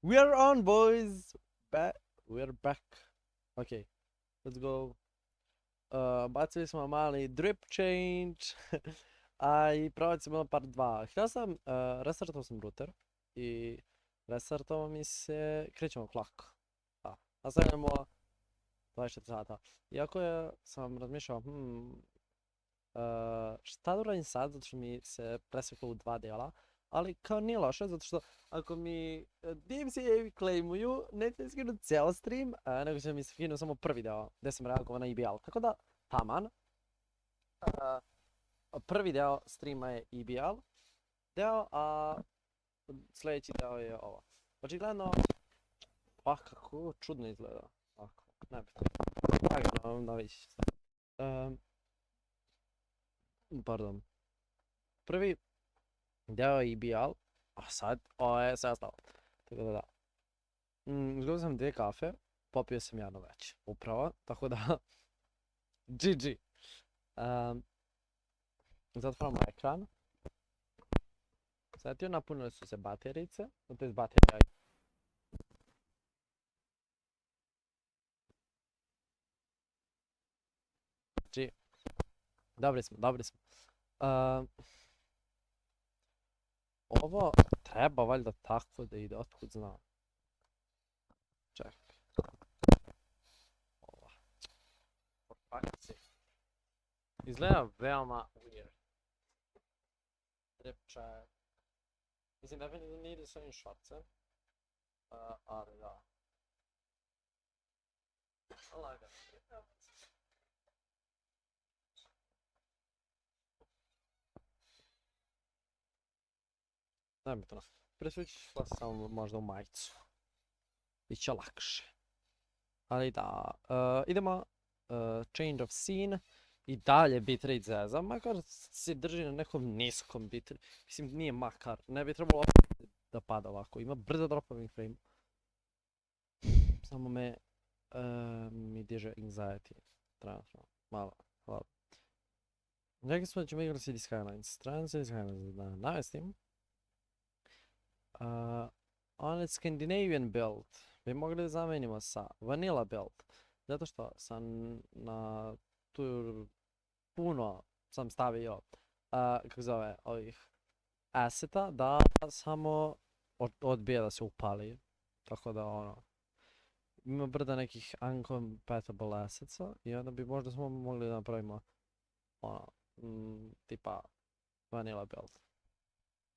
We are on, boys. We're back. Okay, let's go. Bacili smo mali drip change. A i probat ćemo part 2. Htio sam, restartao sam router i restartao mi se, krećemo klak. Da, nastavljamo 24 sata. Iako sam razmišljao, šta da uradim sad, zato što mi se presveklo u 2 dela. Ali kao nije loše, zato što ako mi DMCA claimuju, neće skinuti cijel stream, nego će mi skinu samo prvi deo, gdje sam reagovao na EBL. Tako da, taman. Prvi deo streama je EBL deo, a sljedeći deo je ovo. Očigledno, kako čudno izgleda. Ovako, nebitno. Lagano, da vidiš. Pardon. Prvi deo je EBL, a sad, ovo je sve ostalo. Tako da. Izgledao sam 2 kafe, popio sam jedno već, upravo, tako da, GG. Zatvoramo ekran. Sjetio, napunile su se baterijice, to je baterija. GG. Dobri smo. Ovo treba valjda tako da ide, otkud znam. Čekaj. Ova. Izgleda veoma weird. Drip check. Mislim, definitivno nije ide s ovim švarcem. Ali da. Lagano. Nebitno. Presvući samo možda u majicu. Biće lakše. Ali da, idemo. Change of scene. I dalje bitrate zeza, makar se drži na nekom niskom bitrate. Mislim, nije makar, ne bi trebalo da pada ovako. Ima brzo dropoving frame. Samo mi diže anxiety. Trenutno, malo, hvala. Rekli smo da ćemo igrati City Skylines. Trebam City Skylines da navestim. On Scandinavian build bi mogli da zamenimo sa vanilla build. Zato što sam na tu puno sam stavio, kako zove, ovih asseta da samo odbija da se upali. Tako da ono, ima brda nekih uncompatible assetsa i onda bi možda smo mogli da napravimo ono, tipa vanilla build.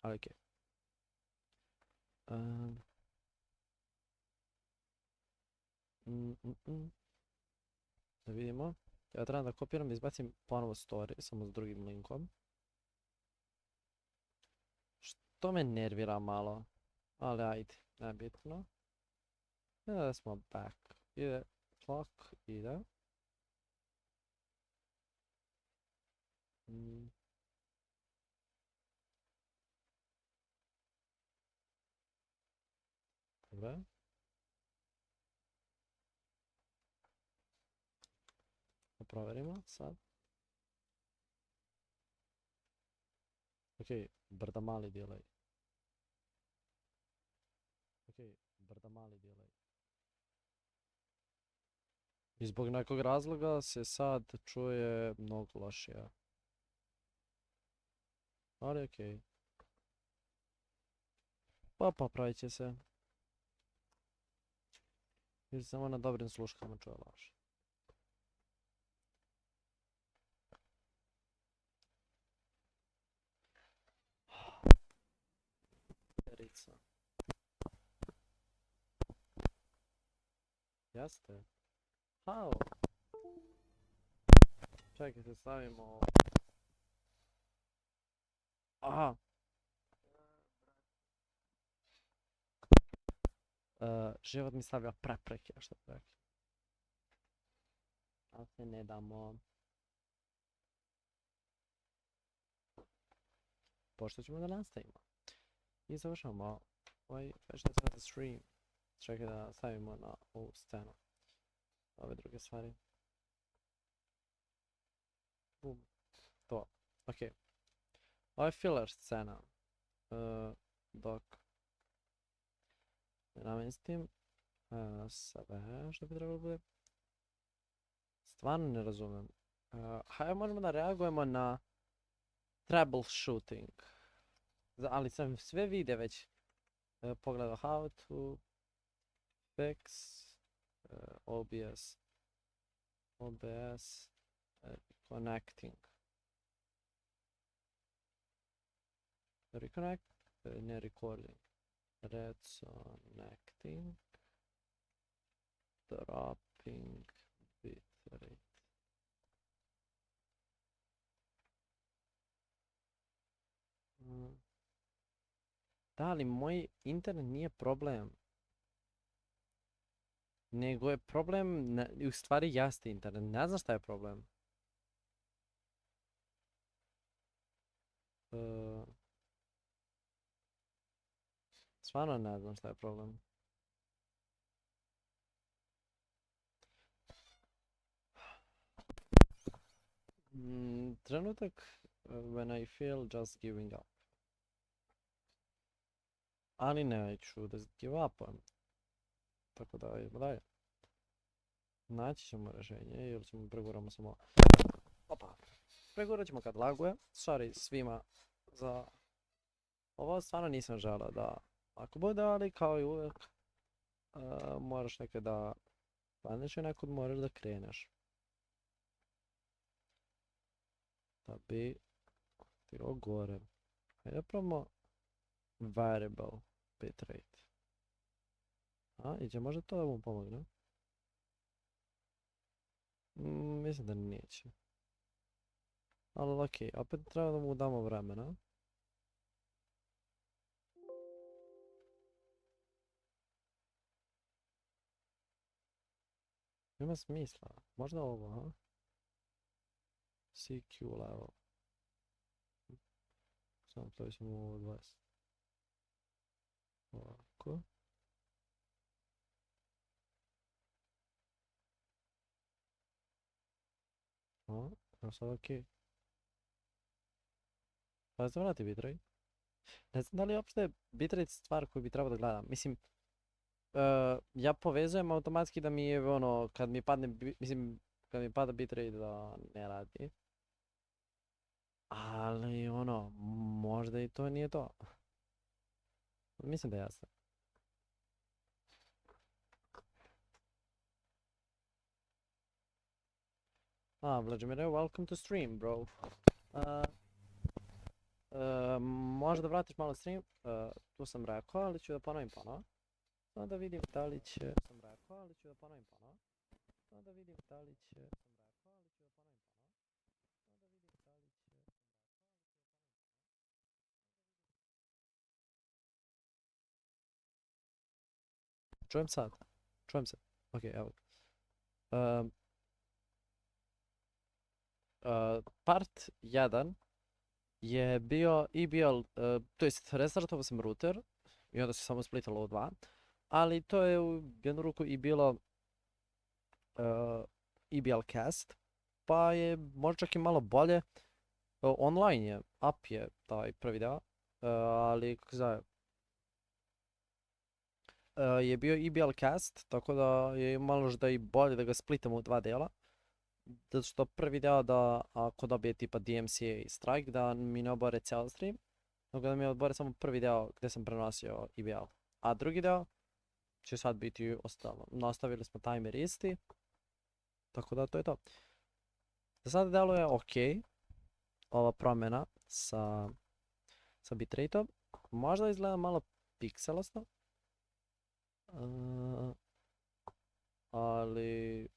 Ali okej. Da vidimo. Ja trebam da kopiram i izbacim ponovo story, samo s drugim linkom. Što me nervira malo. Ali ajde, nebitno. Da smo back. Ide clock, ide. Dobro. Provjerimo sad. Ok, brda mali delay. I zbog nekog razloga se sad čuje mnogo lošije. Ali okej. Pa popravit će se. Jer samo na dobrim sluškama čuje loše. Jeste. How? Čekajte, stavimo... Aha! Život mi stavlja prepreke, što bi rekli. Ali se ne damo. Pošto ćemo da nastavimo. I završamo ovaj već na stream. Čekaj da stavimo na ovu scenu. Ove druge stvari. Bum. To. Ok. Ovo je filler scena. Dok namestim sve što bi trebalo bude. Stvarno ne razumem. Hajde možemo da reagujemo na troubleshooting. Ali sam sve vide već. Pogledao how to fix OBS connecting. Reconnect, ne recording. Reconnecting. Dropping bitrate. Da, ali moj internet nije problem. Nego je problem, u stvari jeste internet. Ne znam šta je problem. Stvarno ne znam šta je problem. Trenutak when I feel just giving up. Ali neću da give upujem. Tako da idemo dalje. Naći ćemo rješenje ili ćemo preguramo samo... Opa! Pregurat ćemo kad laguje. Sorry svima za... Ovo stvarno nisam želeo da... Ako bude, ali kao i uvijek... moraš nekad da... Planeš i nekud moraš da kreneš. Da bi... Stigao gore. Hajde probamo... Variable bitrate. Iće možda to da mu pomogne? Mislim da neće. Ali okej, opet treba da mu damo vremena. Ima smisla. Možda ovo, ha? CQ level. Samo to ćemo ovo 20. Ovako. Evo sad okej. Pa da se vrati bitrate. Ne znam da li je uopšte bitrate stvar koju bi trebao da gledam. Mislim, ja povezujem automatski da mi je ono, kad mi padne, mislim, kad mi pada bitrate da ne radi. Ali ono, možda i to nije to. Mislim da je jasno. Vladimire, welcome to stream, bro. Možda vratiš malo stream, tu sam rekao, ali ću da ponovim ponovo. Samo da vidim da li će... Čujem sad. Čujem se. Ok, evo. Part 1 je bio to jest restartovao sam router i onda se samo splitalo u dva, ali to je u jednu ruku i bilo EBL cast, pa je možda čak i malo bolje. Online je, up je taj prvi deo, ali kako se zove, je bio EBL cast, tako da je malo da i bolje da ga splitamo u dva dela. Zato što prvi deo da ako dobije tipa DMCA i strike da mi ne obore cijel stream, nego da mi obore samo prvi deo gdje sam prenosio EBL. A drugi deo će sad biti ostalo. Nastavili smo timer isti, tako da to je to. Za sada deluje ok ova promjena sa bitrateom. Možda izgleda malo pikselasta, ali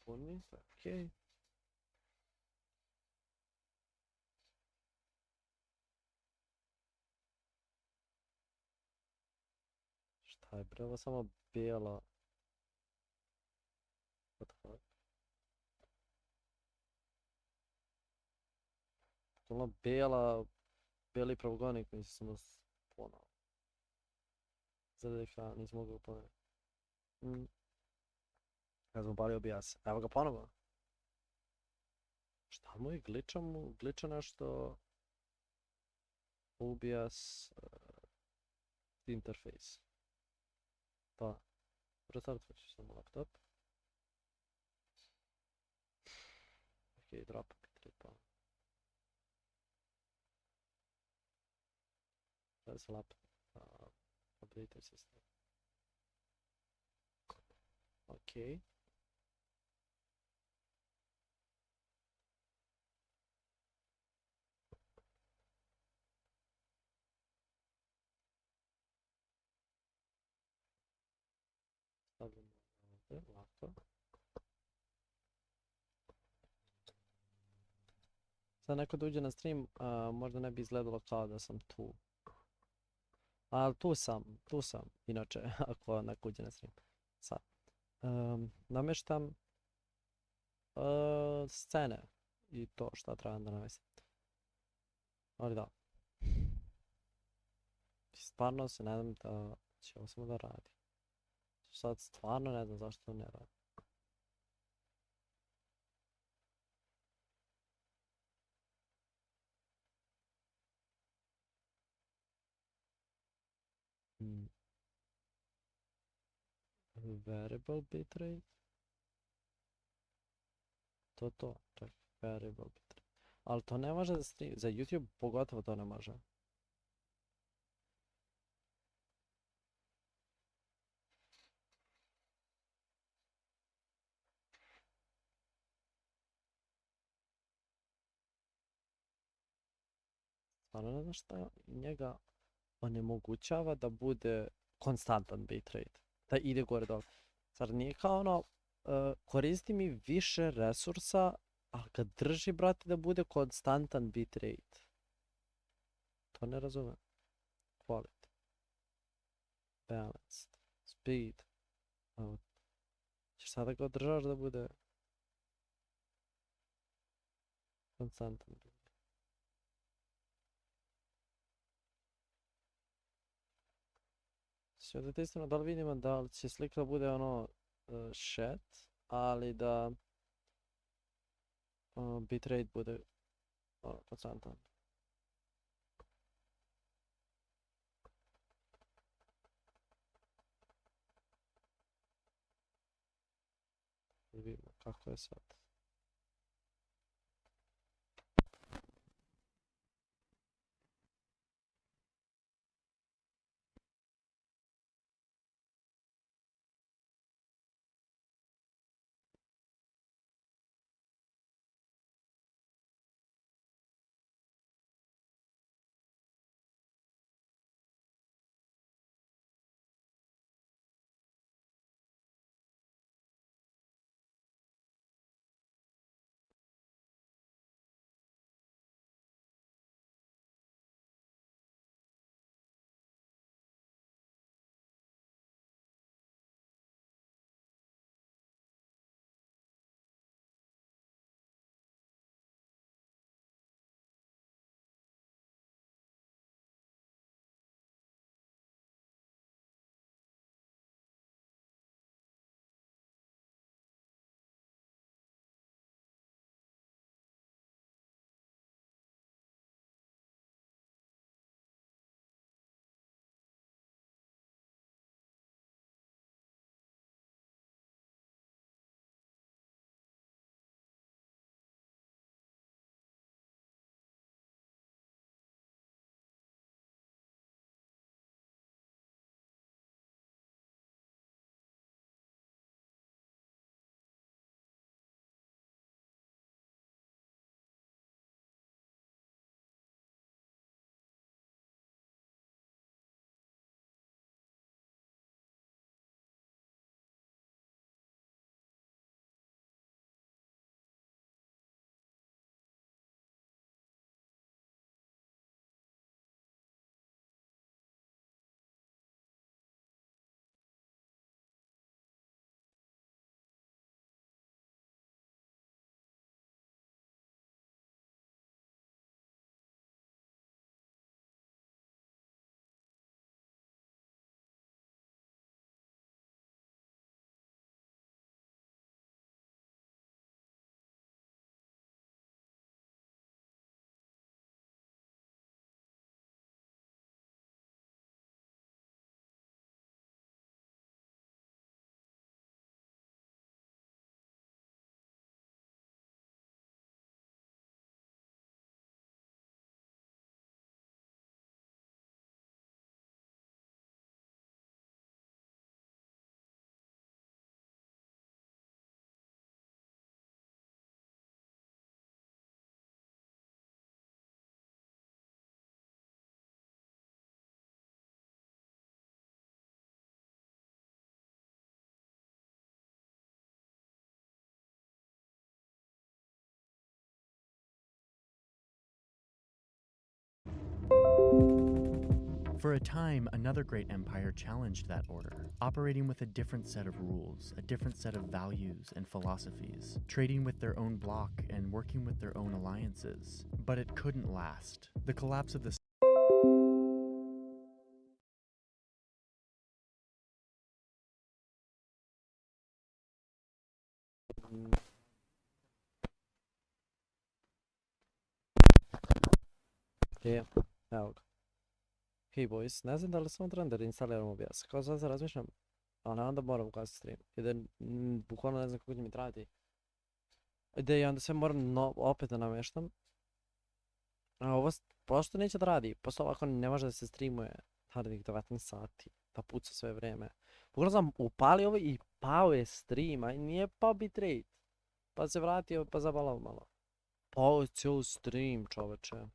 puni, sve okej. Šta je bre, ovo samo bijela. What the fuck? Ono bijeli pravougonik koji se samo ponao. Zadaj ekran, nisam mogao ponoviti. Ja sam upalio OBS. Evo ga ponovo. Šta mu je? Gliča nešto. OBS interface. Pa. Restartovat ću samo laptop. Ok, drop tripa. Sada se laptop. Update system. Ok. Stavljamo ovdje, ovako. Sad neko da uđe na stream, možda ne bi izgledalo kao da sam tu. Ali tu sam, inače, ako neko uđe na stream. Sad. Namještam scene i to šta trebam da namestim. Ali da. Stvarno se nadam da će ovo samo da radi. Sad stvarno ne znam zašto ne radi. Variable bitrate. To. Čak, variable bitrate. Ali to ne može za YouTube pogotovo to ne može. Stvarno ne znam šta njega onemogućava da bude konstantan bitrate. Da ide gore dole. Zar nije kao ono, koristi mi više resursa, a kad drži, brate, da bude konstantan bitrate. To ne razumem. Quality. Balanced. Speed. Ćeš sada ga održavaš da bude konstantan. Sve da testiramo da li vidimo da li će slika da bude ono shat, ali da bitrate bude konstantan. Vidimo kako je sad. For a time, another great empire challenged that order, operating with a different set of rules, a different set of values and philosophies, trading with their own bloc and working with their own alliances. But it couldn't last. The collapse of the Evo ga. Hey boys, ne znam da li samo trebam da instaliram OBS. Kao sad se razmišljam, ali onda moram ugasiti stream. I da bukvalno ne znam kako će mi trajati. I da i onda sve moram opet da namještam. A ovo prosto neće da radi. Posto ovako ne može da se streamuje narednih 19 sati. Da puca sve vrijeme. Bukvalno sam upalio ovo i pao je streama i nije pao bitrate. Pa se vratio pa zabalao malo. Pao je cijel stream, čoveče.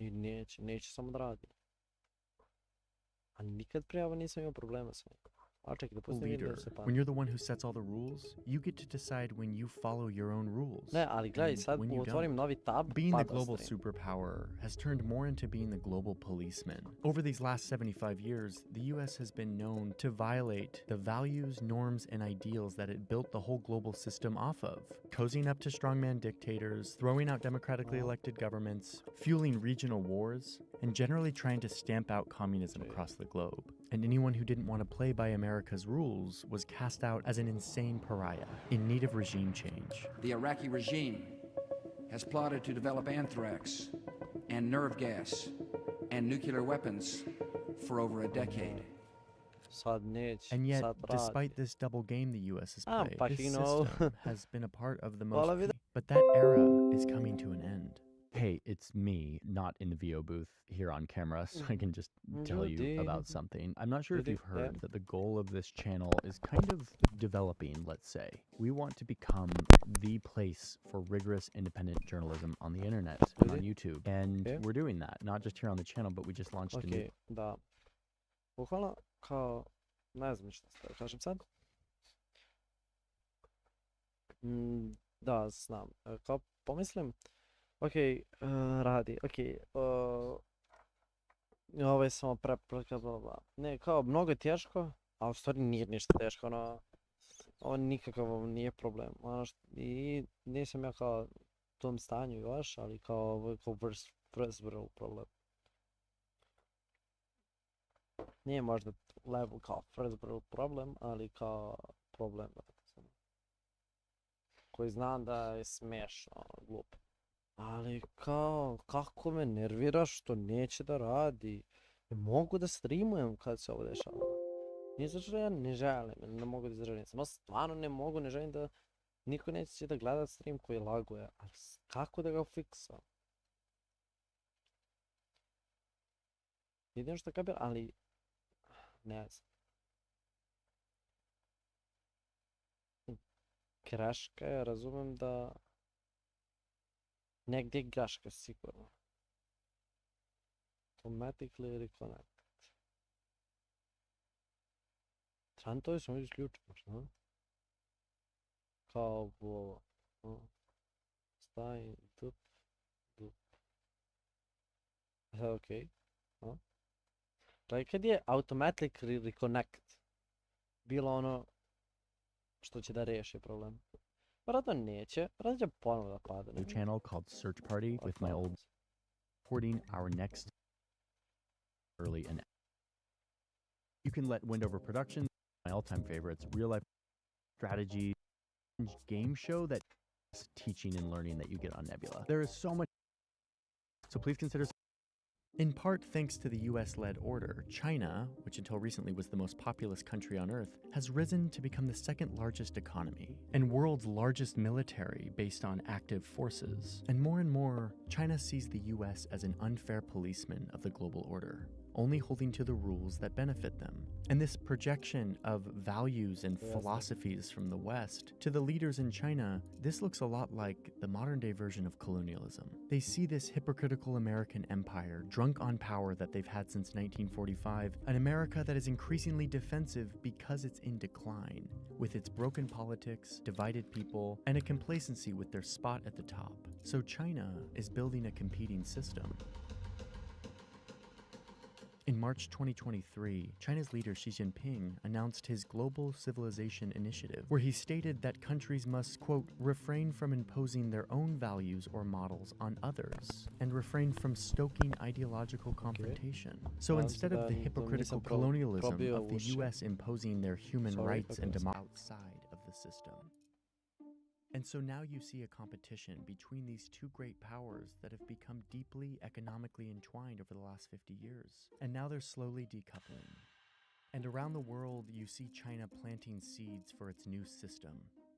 I neće samo da radi. A nikad prije ovo nisam imao problema s njim. A čekaj, da pustim video da se when you're the one who sets all the rules, you get to decide when you follow your own rules. Ne, ali gledaj, sad otvorim novi tab, being the global superpower has turned more into being the global policeman. Over these last 75 years, the US has been known to violate the values, norms, and ideals that it built the whole global system off of. Cozying up to strongman dictators, throwing out democratically elected governments, fueling regional wars, and generally trying to stamp out communism across the globe. And anyone who didn't want to play by America's rules was cast out as an insane pariah in need of regime change. The Iraqi regime has plotted to develop anthrax and nerve gas and nuclear weapons for over a decade. And yet, despite this double game the US has played, this system has been a part of the most... But that era is coming to an end. Hey, it's me, not in the VO booth here on camera, so I can just tell you about something. I'm not sure if you've heard that the goal of this channel is kind of developing, let's say. We want to become the place for rigorous independent journalism on the internet and on YouTube. And we're doing that, not just here on the channel, but we just launched a new... Da. Bukvalno, kao, ne znam šta da kažem sad. Da, znam. Kao, pomislim, okej, radi, okej, ovo je samo preplika, bla bla. Ne, kao, mnogo je teško, a u stvari nije ništa teško, ono, ovo nikakav nije problem, ono i nisam ja kao u tom stanju još, ali kao ovo je kao first world problem. Nije možda level kao first world problem, ali kao problem, koji znam da je smiješno, glup. Ali kao, kako me nervira što neće da radi. Ne mogu da streamujem kad se ovo dešava. Nije zato što ja ne želim, ne mogu da izražavam. Samo stvarno ne mogu, ne želim da niko neće da gleda stream koji laguje. Ali kako da ga fiksam? Jedino što kapir, ali ne znam. Greška je, razumem da negdje je greška sigurno. Automatically reconnect. Trenutno smo isključimo, šta? Kao ovo. Staj, dup. Okej. Gledaj, kad je automatically reconnect bilo ono što će da riješi problem. Vjerojatno neće, vjerojatno će ponovno da pada. New channel called Search Party with my old recording our next early and you can let Wendover Productions, my all-time favorites, real life strategy game show that teaching and learning that you get on Nebula. There is so much, so please consider. In part thanks to the US-led order, China, which until recently was the most populous country on Earth, has risen to become the second largest economy and world's largest military based on active forces. And more, China sees the US as an unfair policeman of the global order, only holding to the rules that benefit them. And this projection of values and philosophies from the West to the leaders in China, this looks a lot like the modern-day version of colonialism. They see this hypocritical American empire, drunk on power that they've had since 1945, an America that is increasingly defensive because it's in decline, with its broken politics, divided people, and a complacency with their spot at the top. So China is building a competing system. March 2023, China's leader Xi Jinping announced his Global Civilization Initiative, where he stated that countries must, quote, refrain from imposing their own values or models on others, and refrain from stoking ideological confrontation. So instead of the hypocritical colonialism of the US imposing their human rights and democracy outside of the system. And so now you see a competition between these two great powers that have become deeply economically entwined over the last 50 years. And now they're slowly decoupling. And around the world, you see China planting seeds for its new system,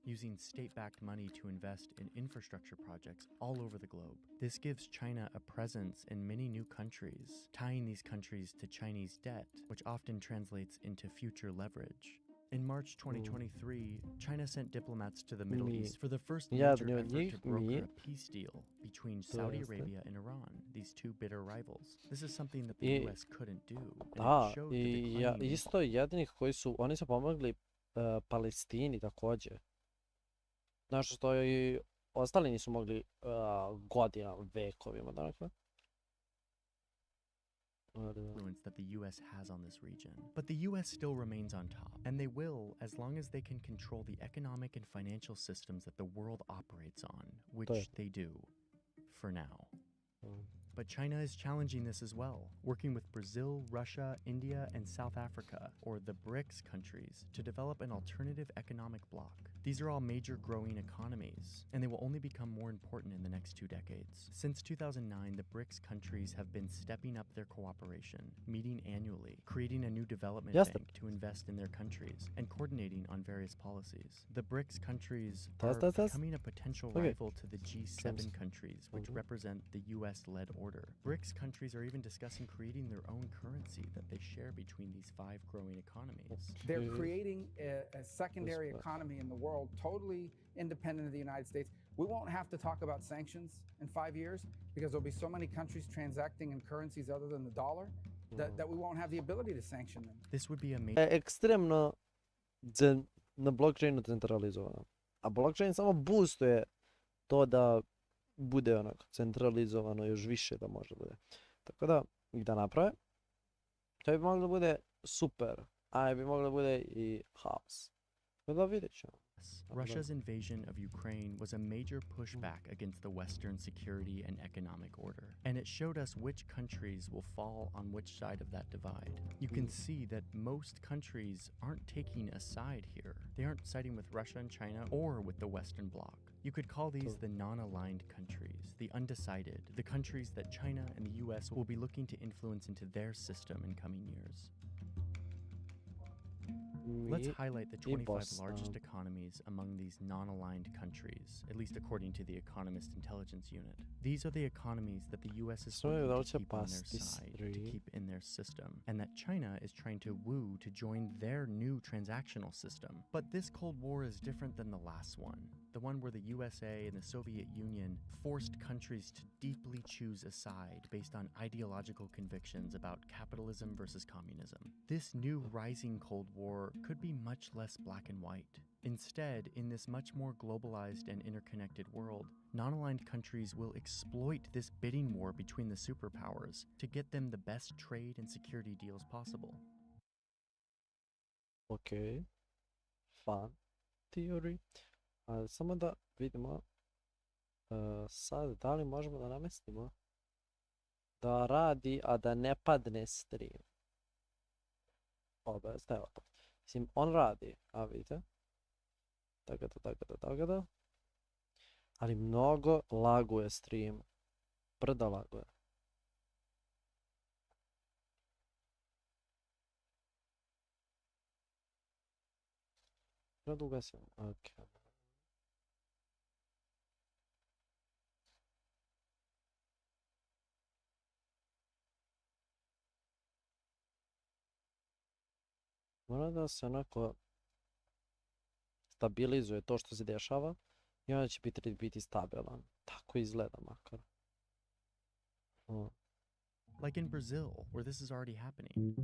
using state-backed money to invest in infrastructure projects all over the globe. This gives China a presence in many new countries, tying these countries to Chinese debt, which often translates into future leverage. In March 2023, China sent diplomats to the Middle East for the first major effort to broker a peace deal between Saudi Arabia and Iran, these two bitter rivals. This is something that the US couldn't do. Da, isto jedinih koji su, oni su pomogli Palestini također. Znaš što i ostali nisu mogli godinama, vekovima, dakle. Influence that the US has on this region. But the US still remains on top, and they will as long as they can control the economic and financial systems that the world operates on, which they do, for now. But China is challenging this as well, working with Brazil, Russia, India, and South Africa, or the BRICS countries, to develop an alternative economic bloc. These are all major growing economies, and they will only become more important in the next 2 decades. Since 2009, the BRICS countries have been stepping up their cooperation, meeting annually, creating a new development bank to invest in their countries, and coordinating on various policies. The BRICS countries are becoming a potential rival to the G7 countries, which represent the US-led order. BRICS countries are even discussing creating their own currency that they share between these 5 growing economies. They're creating a secondary economy in the world, totally independent of the United States. We won't have to talk about sanctions in 5 years because there'll be so many countries transacting in currencies other than the dollar that we won't have the ability to sanction them. This would be a major... Ekstremno na blockchainu centralizovano. A blockchain samo boostuje to da bude onako centralizovano još više da može bude. Tako da, ih da naprave. To bi moglo da bude super, a bi moglo da bude i haos. Tako da vidjet ćemo. Russia's invasion of Ukraine was a major pushback against the Western security and economic order, and it showed us which countries will fall on which side of that divide. You can see that most countries aren't taking a side here. They aren't siding with Russia and China or with the Western Bloc. You could call these the non-aligned countries, the undecided, the countries that China and the US will be looking to influence into their system in coming years. Let's highlight the 25 largest economies among these non-aligned countries, at least according to the Economist Intelligence Unit. These are the economies that the US is trying to keep on their side, to keep in their system, and that China is trying to woo to join their new transactional system. But this Cold War is different than the last one where the USA and the Soviet Union forced countries to deeply choose a side based on ideological convictions about capitalism versus communism. This new rising Cold War could be much less black and white. Instead, in this much more globalized and interconnected world, non-aligned countries will exploit this bidding war between the superpowers to get them the best trade and security deals possible. Okay. Fun theory. Samo da vidimo sad da li možemo da namestimo da radi, a da ne padne stream. Obavijest, evo to. Mislim, on radi, a vidite. Tako da. Ali mnogo laguje stream. Brda laguje. Brda ugasimo, okej. Mora da se onako stabilizuje to što se dešava i onda će biti stabilan. Tako izgleda makar. like in Brazil, where this is already happening.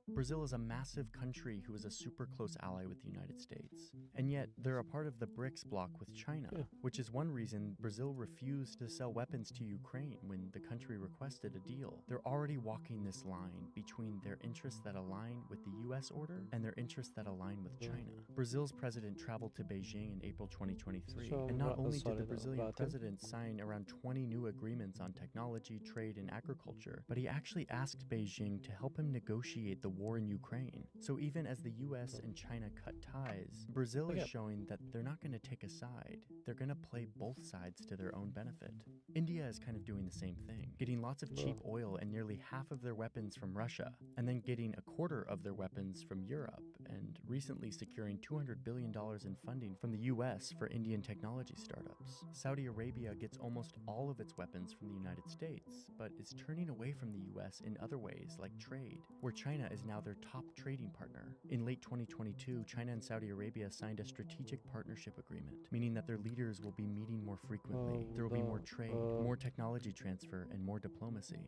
Brazil is a massive country who is a super close ally with the United States, and yet they're a part of the BRICS bloc with China, which is one reason Brazil refused to sell weapons to Ukraine when the country requested a deal. They're already walking this line between their interests that align with the US order and their interests that align with China. Brazil's president traveled to Beijing in April 2023, and not only did the Brazilian president sign around 20 new agreements on technology, trade, and agriculture, but he actually asked Beijing to help him negotiate the war in Ukraine. So even as the US and China cut ties, Brazil is showing that they're not going to take a side. They're going to play both sides to their own benefit. India is kind of doing the same thing, getting lots of cheap oil and nearly half of their weapons from Russia, and then getting a quarter of their weapons from Europe, and recently securing $200 billion in funding from the US for Indian technology startups. Saudi Arabia gets almost all of its weapons from the United States, but is turning away from the US in other ways like trade, where China is now their top trading partner. In late 2022, China and Saudi Arabia signed a strategic partnership agreement, meaning that their leaders will be meeting more frequently. There will be more trade, more technology transfer, and more diplomacy.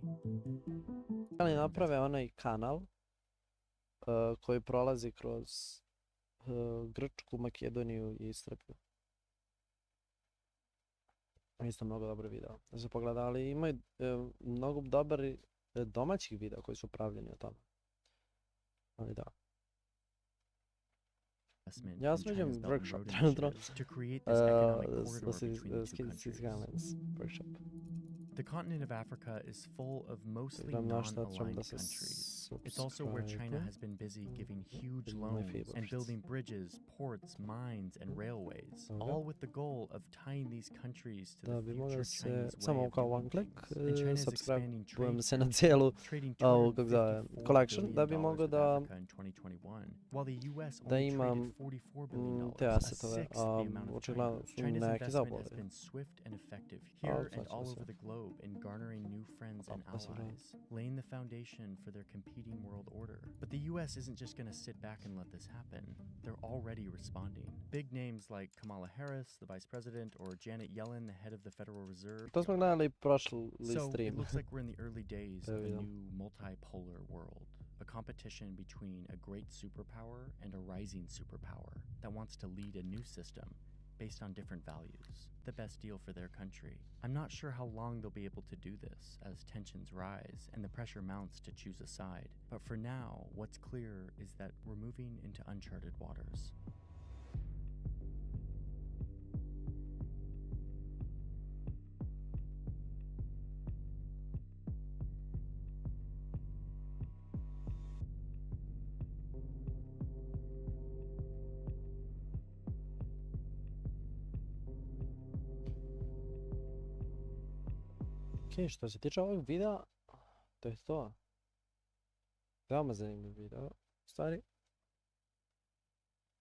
Ali naprave onaj kanal koji prolazi kroz Grčku, Makedoniju i Srbiju. Isto mnogo dobro video. Da se pogledali, imaju mnogo dobri domaćih videa koji su pravljeni o tome. Ali da. Ja sređujem workshop trenutno. Workshop. The continent of Africa is full of mostly non-aligned countries. It's also where China has been busy giving huge loans and building bridges, ports, mines, and railways, all with the goal of tying these countries to the future Chinese way of doing things. And China is expanding trade, trading $254 collection da bi mogao da in 2021, while the US only imam traded $44 billion, te a asetove, sixth the amount of očigledno China's. su China's neki investment zaboli. has been swift and effective here and all over the globe in garnering new friends and allies, laying the foundation for their competing world order. But the US isn't just going to sit back and let this happen. They're already responding. Big names like Kamala Harris, the vice president, or Janet Yellen, the head of the Federal Reserve. To smo gledali prošli So stream. it looks like we're in the early days of a new multipolar world, a competition between a great superpower and a rising superpower that wants to lead a new system based on different values, the best deal for their country. I'm not sure how long they'll be able to do this as tensions rise and the pressure mounts to choose a side. But for now, what's clear is that we're moving into uncharted waters. Ok, što se tiče ovog videa, to je to. Veoma zanimljiv video, u stvari.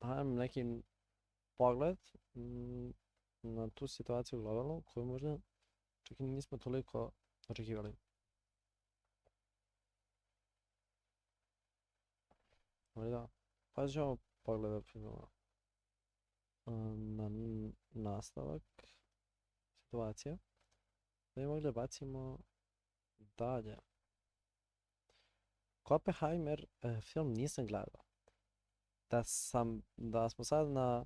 Dajem neki pogled na tu situaciju globalnu, koju možda čak i nismo toliko očekivali. Ali da, pa ćemo pogledati na nastavak situacija. Da bi mogli da bacimo dalje. Oppenheimer film nisam gledao. Da smo sad na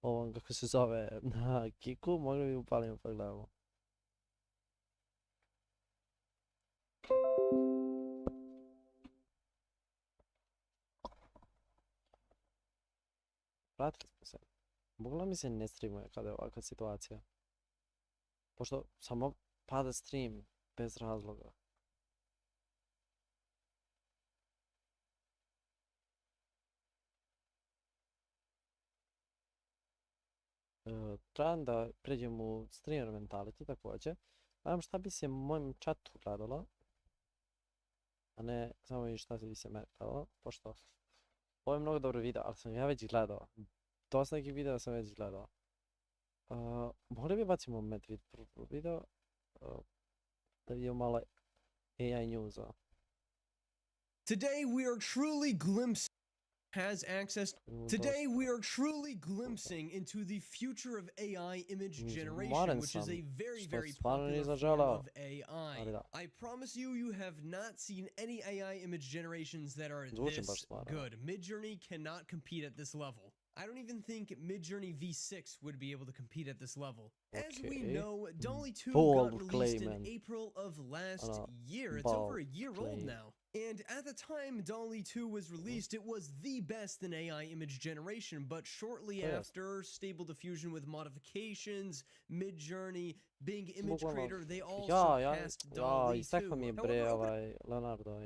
ovom, kako se zove, na Kiku, mogli bi upalimo pa gledamo. Vratili smo se. Bogla mi se ne streamuje kada je ovakva situacija. Pošto samo pada stream bez razloga. Trebam da pređem u streamer mentality također. Gledam šta bi se mojem chatu gledalo. A ne samo vidim šta bi se meni gledalo. Pošto ovo je mnogo dobro video, ali sam ja već gledao. Dosta nekih videa sam već gledao. Mogli bi bacimo medvid prvo video. Da vidimo malo AI newsa. Today we are truly glimpsing has access. Today we are truly glimpsing into the future of AI image generation, which is a very, very popular form of AI. I promise you, you have not seen any AI image generations that are this good. Midjourney cannot compete at this level. I don't even think Midjourney V6 would be able to compete at this level. As we know, DALL-E 2 got released in April of last year. It's over a year old now. And at the time DALL-E 2 was released, it was the best in AI image generation, but shortly after, Stable Diffusion with modifications, Midjourney, Bing Image Creator, they all surpassed DALL-E 2. Leonardo,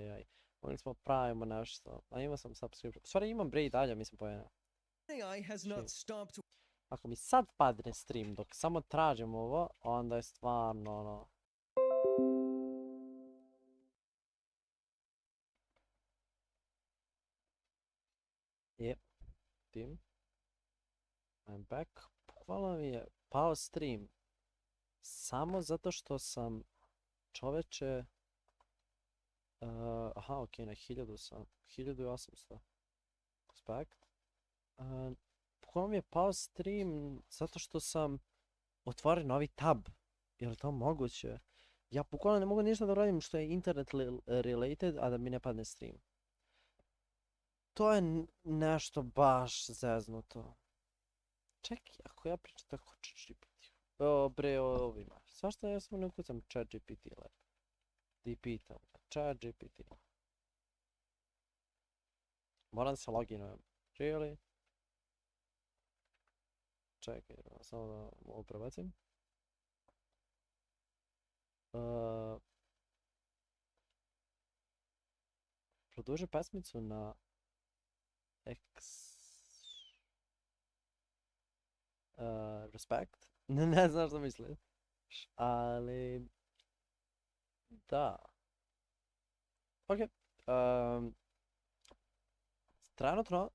mogli smo pravimo nešto, a imao sam subscription. U stvari imam bre i dalje, mislim pojena. AI has not stopped. Ako mi sad padne stream dok samo tražim ovo, onda je stvarno ono... Yep, team. I'm back. Bukvalno mi je pao stream. Samo zato što sam čoveče... aha, okej, na 1000 sam. 1800. Respekt. Bukvalno mi je pao stream zato što sam otvorio novi tab. Je li to moguće? Ja bukvalno ne mogu ništa da radim što je internet related, a da mi ne padne stream. To je nešto baš zeznuto. Čekaj, ako ja pričam tako ChatGPT. Bre, ovima. Zašto ja samo ne ukucam ChatGPT lep? Da i pitam. ChatGPT. Moram se loginujem. Really? Čekaj, samo da ovo prebacim. Produži pesmicu na respect. Ne znam što mislim. Ali... Da. Ok. Trenutno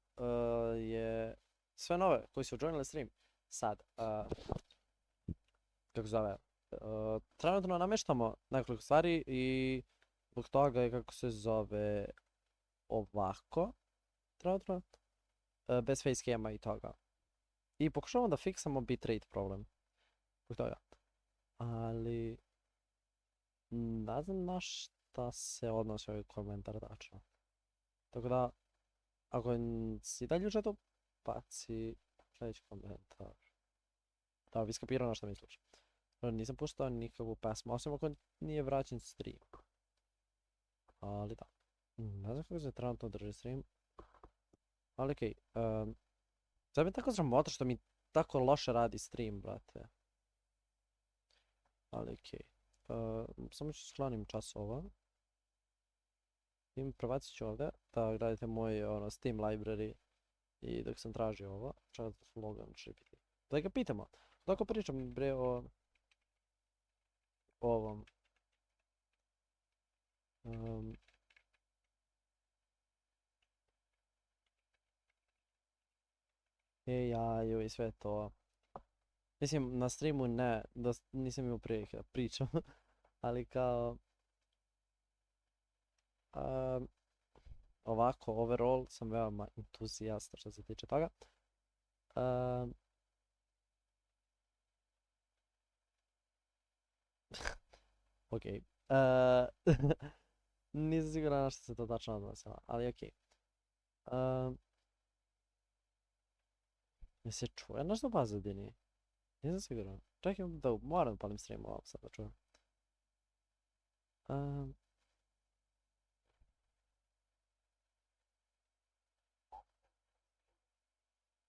je sve nove koji su joinili stream. Sad. Kako zove? Trenutno namještamo nekoliko stvari i zbog toga je kako se zove ovako. Trenutno. Bez facecama i toga. I pokušavamo da fiksamo bitrate problem. Zbog toga. Ali... ne znam na šta se odnosi ovaj komentar tačno. Tako da, ako si dalje u chatu, baci sljedeći komentar. Da bi skapirao na što misliš. Nisam puštao nikakvu pesmu, osim ako nije vraćen stream. Ali da. Ne znam kako se trenutno drži stream. Ali okej. Sad mi je tako sramota što mi tako loše radi stream, brate. Ali okej. Samo ću sklonim časova. I prebacit ću ovdje da gledajte moj Steam library. I dok sam tražio ovo, čekaj da su logan šipiti. Da ga pitamo. Dok pričam bre o ovom. AI-u i sve to. Mislim, na streamu ne, nisam imao prilike da pričam, ali kao... ovako, overall sam veoma entuzijasta što se tiče toga. Okej. Nisam siguran na što se to tačno odnosila, ali okej. Mi se čuje nešto pozadini? Nisam siguran. Čekaj da moram da palim stream ovako sad da čujem.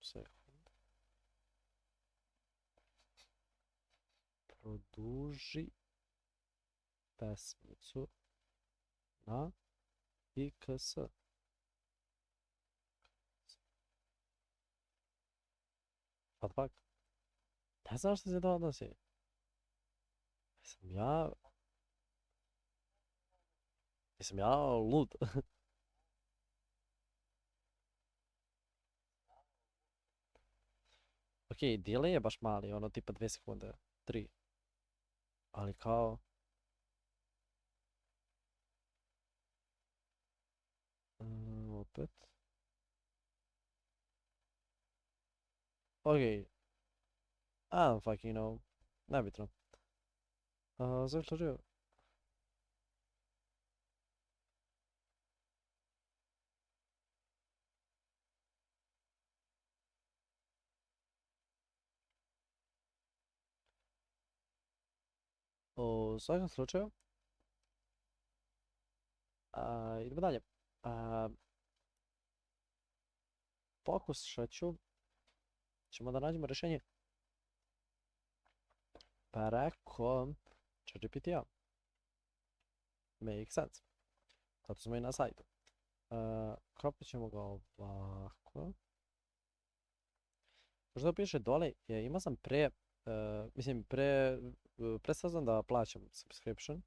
Sekund. Produži pesmicu na iks. What the fuck? Ne znam što se to odnosi. Jesam ja lud. Okej, delay je baš mali, ono tipa 2 sekunde, 3. Ali kao... opet. okej. I don't fucking know. Nebitno. Zaključio. U svakom slučaju. Idemo dalje. Pokušat ćemo da nađemo rješenje preko ChatGPT-a. Make sense. Zato smo i na sajtu. Kropit ćemo ga ovako. Što piše dole, imao sam prestao sam da plaćam subscription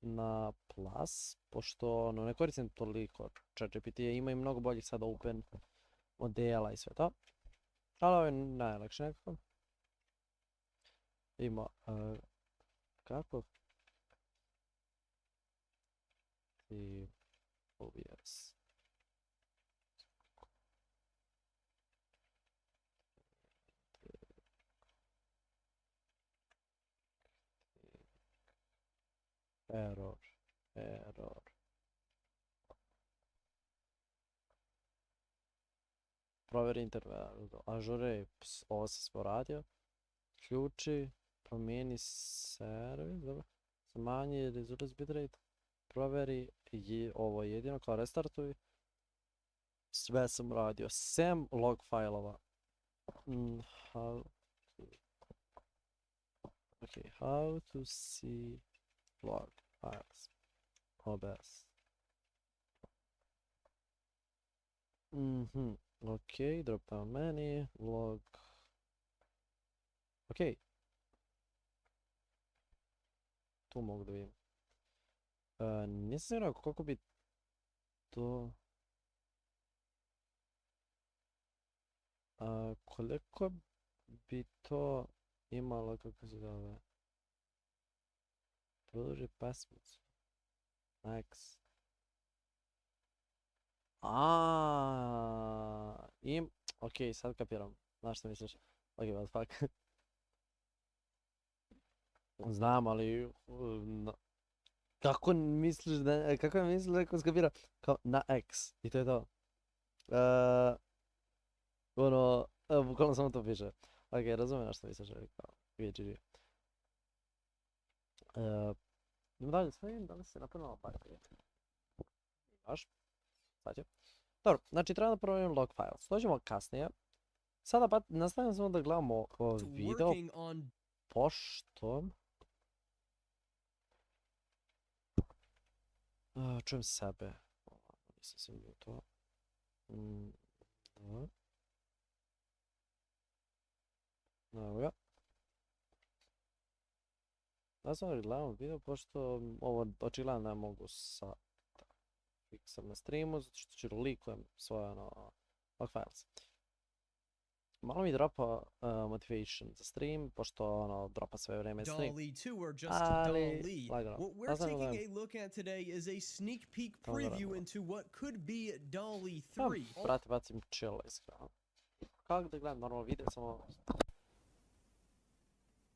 na Plus, pošto ne koristim toliko ChatGPT, ima i mnogo boljih sada open modela i sve to. Ali ovo je najlakše nekako. Ima kako? I OBS. Error. Provjeri interval, ažure, ovo sam sve radio. Ključi, promijeni servis, dobro. Smanji resolution bitrate, provjeri ovo jedino kao restartuj. Sve sam radio, sem log failova. How to see log files. OBS. Ok, drop down menu, log. Ok. Tu mogu da vidim. Nisam siguran koliko bi to... koliko bi to imalo, kako se zove? Produži pasmicu. Next. Ok, sad kapiram. Znaš što misliš? Ok, what fuck. Znam, ali... Kako misliš da neko skapira? Kao na X. I to je to. Bukvalno samo to piše. Ok, razumijem na što misliš. GG. Idemo dalje, sve vidim da li se napunila partija. Imaš. Sad je. Dobro, znači treba da provjerim log files. To ćemo kasnije. Sada pa nastavljamo samo da gledamo video, pošto... čujem sebe. Nisam se vidio to. Evo ga. Da sam gledam video, pošto ovo očigledno ne mogu sa fiksam na streamu, zato što ću likujem svoje log files. Malo mi dropa motivation za stream, pošto dropa sve vrijeme stream. Ali, lagano. What we're taking a look at today is a sneak peek preview into what could be DALL-E 3. Brate, bacim chill, iskreno. Kako da gledam normalno video, samo...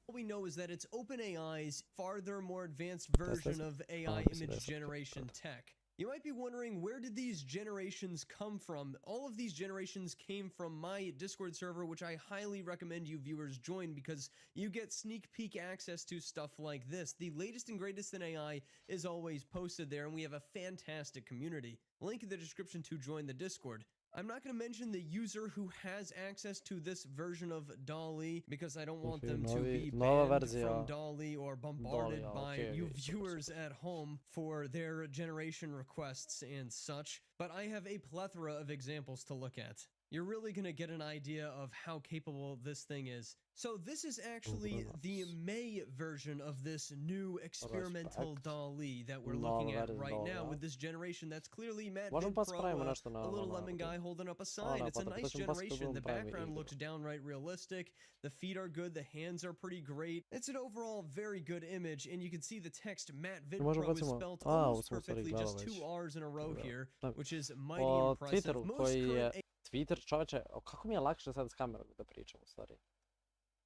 All we know is that it's OpenAI's farther, more advanced version of AI image generation tech. You might be wondering, where did these generations come from? All of these generations came from my Discord server, which I highly recommend you viewers join because you get sneak peek access to stuff like this. The latest and greatest in AI is always posted there, and we have a fantastic community. Link in the description to join the Discord. I'm not going to mention the user who has access to this version of DALL-E because I don't want them to be banned from DALL-E or bombarded by you viewers at home for their generation requests and such. But I have a plethora of examples to look at. You're really going to get an idea of how capable this thing is. So this is actually the May version of this new experimental DALL-E that we're looking at right now with this generation that's clearly Matt Pro, a little lemon guy holding up a sign. It's a nice generation. The background looks downright realistic. The feet are good. The hands are pretty great. It's an overall very good image, and you can see the text Matt Pro is spelled almost perfectly, just 2 R's in a row here, which is mighty impressive. Most current Twitter, čovječe, kako mi je lakše sad s kamerom da pričam u stvari.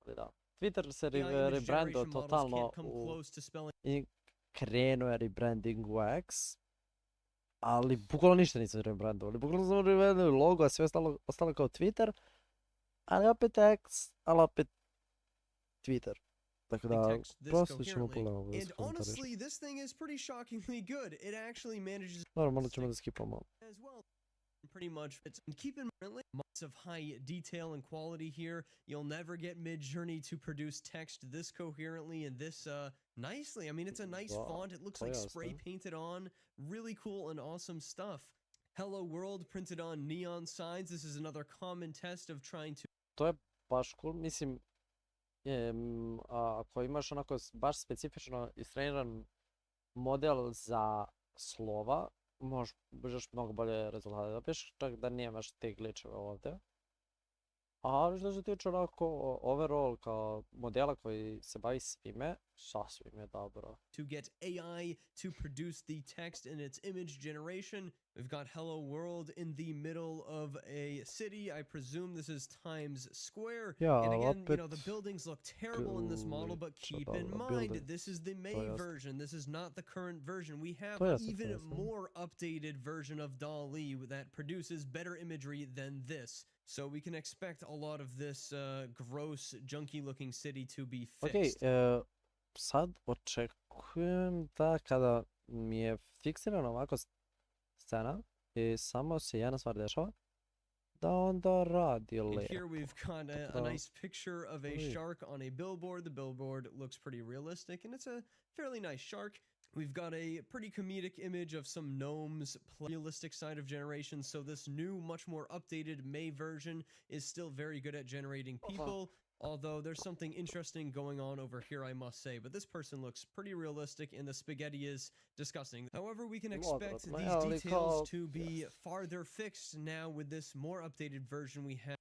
Ali da. Twitter se rebrandao totalno i krenuo je rebranding u X, ali bukvalno ništa nisam rebrandovali. Bukvalno sam rebrandovali logo, a sve ostalo kao Twitter, ali opet X, ali opet Twitter. Tako da, prosto ćemo pogledamo da se komentariš. Dobro, malo ćemo da skipamo. Pretty much fits. And keep in mind, lots of high detail and quality here. You'll never get Midjourney to produce text this coherently and this nicely. I mean, it's a nice font. It looks like spray painted on. Really cool and awesome stuff. Hello world printed on neon signs. This is another common test of trying to... To je baš cool. Mislim, ako imaš onako baš specifično istreniran model za slova, možeš mnogo bolje rezultate dobiješ, čak da nemaš te glitcheve ovdje. Ali što se tiče onako overall kao modela koji se bavi svime, sasvim je dobro. To get AI to produce the text in its image generation. We've got hello world in the middle of a city. I presume this is Times Square. And again, you know, the buildings look terrible in this model, but keep in mind, this is the May version. This is not the current version. We have an even more updated version of DALL-E that produces better imagery than this. So we can expect a lot of this gross, junky-looking city to be fixed. Okay, sad očekujem da kada mi je fiksirana ovako scena i samo se jedna stvar dešava, da onda radi lepo. And here we've got a nice picture of a shark on a billboard. The billboard looks pretty realistic, and it's a fairly nice shark. We've got a pretty comedic image of some gnomes, realistic side of generation, so this new, much more updated May version is still very good at generating people, although there's something interesting going on over here, I must say. But this person looks pretty realistic, and the spaghetti is disgusting. However, we can expect these details to be farther fixed now with this more updated version we have.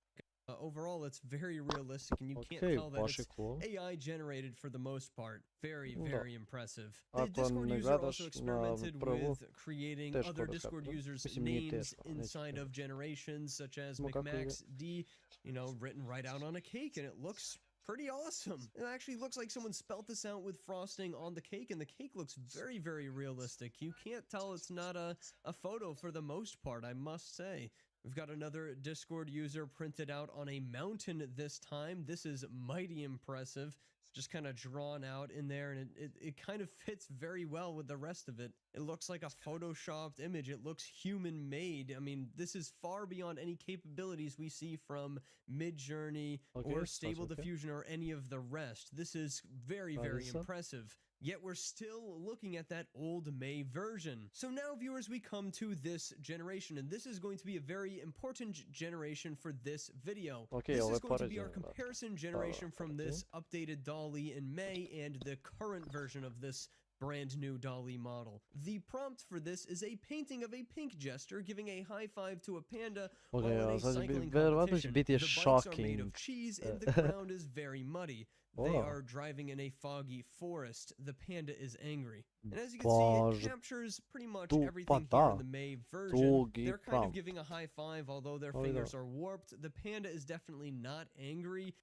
Overall, it's very realistic, and you can't tell that it's AI generated for the most part. Very, very impressive. The Discord user also experimented with creating other Discord users' names inside of generations, such as McMaxD, you know, written right out on a cake, and it looks pretty awesome. It actually looks like someone spelt this out with frosting on the cake, and the cake looks very, very realistic. You can't tell it's not a photo for the most part, I must say. We've got another Discord user printed out on a mountain this time. This is mighty impressive. Just kind of drawn out in there, and it kind of fits very well with the rest of it. It looks like a photoshopped image. It looks human-made. I mean, this is far beyond any capabilities we see from Midjourney or Stable Diffusion or any of the rest. This is very, very impressive. Yet we're still looking at that old May version. So now, viewers, we come to this generation, and this is going to be a very important generation for this video. This is going to be our comparison generation from this updated DALL-E in May and the current version of this brand new DALL-E model. The prompt for this is a painting of a pink jester giving a high five to a panda while in a cycling competition. The bikes are made of cheese and the ground is very muddy. They are driving in a foggy forest. The panda is angry. And as you can see, it captures pretty much everything here in the May version. They're kind of giving a high five, although their fingers are warped. The panda is definitely not angry.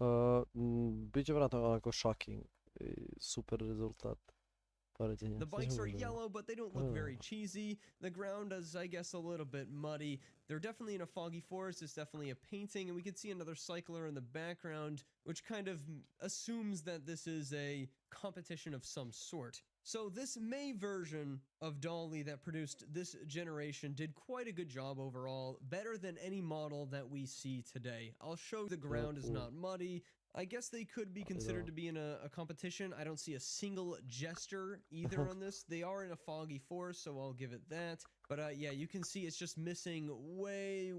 Biće vratno onako shocking. Super rezultat. The bikes are yellow, but they don't look very cheesy. The ground is, I guess, a little bit muddy. They're definitely in a foggy forest. It's definitely a painting, and we can see another cycler in the background, which kind of assumes that this is a competition of some sort. So this May version of DALL-E that produced this generation did quite a good job overall, better than any model that we see today. I'll show the ground is not muddy. I guess they could be considered to be in a competition. I don't see a single jester either on this. They are in a foggy forest, so I'll give it that. But yeah, you can see it's just missing way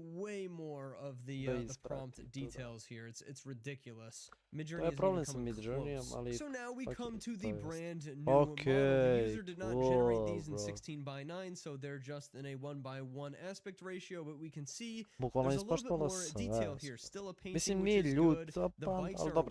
more of the prompt details here. It's ridiculous. Midjourney isn't even coming close. So now we come to the brand new model. The user did not generate these in 16:9, so they're just in a 1:1 aspect ratio. But we can see there's a little bit more detail here. Still a painting, which is good. The bikes are way more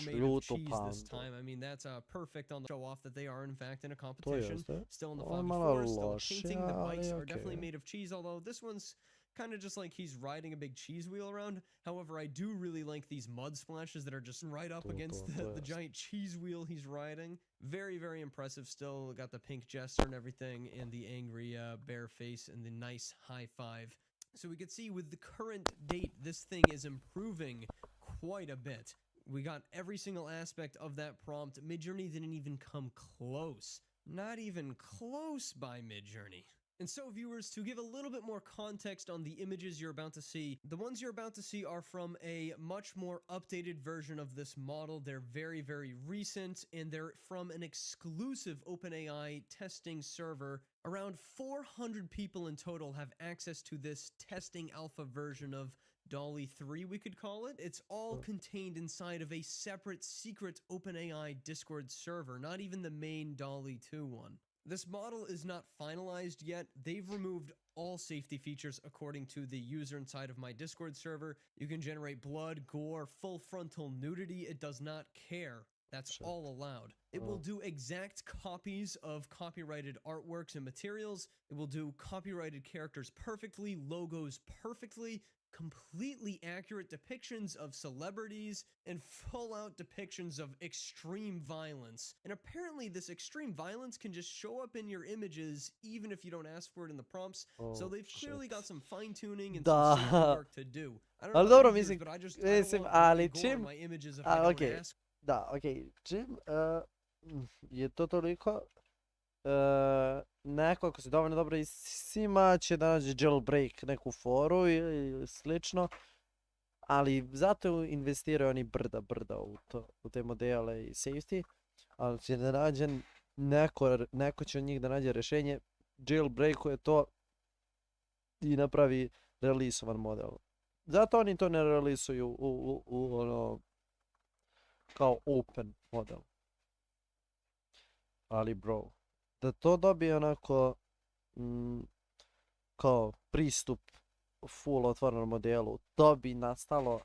made of cheese this time. I mean, that's perfect on the show off that they are in fact in a competition. Still in the foggy forest, still a painting. The bikes are definitely made of cheese, although this one's kind of just like he's riding a big cheese wheel around. However, I do really like these mud splashes that are just right up against the giant cheese wheel he's riding. Very, very impressive still. Got the pink jester and everything, and the angry bear face, and the nice high five. So we could see with the current date, this thing is improving quite a bit. We got every single aspect of that prompt. Midjourney didn't even come close. Not even close by Midjourney. And so, viewers, to give a little bit more context on the images you're about to see, the ones you're about to see are from a much more updated version of this model. They're very, very recent, and they're from an exclusive OpenAI testing server. Around 400 people in total have access to this testing alpha version of DALL-E 3, we could call it. It's all contained inside of a separate secret OpenAI Discord server, not even the main DALL-E 2 one. This model is not finalized yet. They've removed all safety features according to the user inside of my Discord server. You can generate blood, gore, full frontal nudity. It does not care. That's all allowed. It will do exact copies of copyrighted artworks and materials. It will do copyrighted characters perfectly, logos perfectly, completely accurate depictions of celebrities, and full-out depictions of extreme violence. And apparently this extreme violence can just show up in your images even if you don't ask for it in the prompts. So they've clearly got some fine-tuning and some safety work to do. I don't know about you, but I just don't want gore in my images if I don't ask. Da, okej, čim je to toliko, neko ako se dovoljno dobro isima će da nađe jailbreak neku foru ili slično, ali zato investiraju oni brda u te modele i safety, ali će da nađe neko će od njih da nađe rješenje, jailbreakuje to i napravi releasovan model. Zato oni to ne releasuju u ono kao open model. Ali bro, da to dobije onako kao pristup full otvorenom modelu, to bi nastalo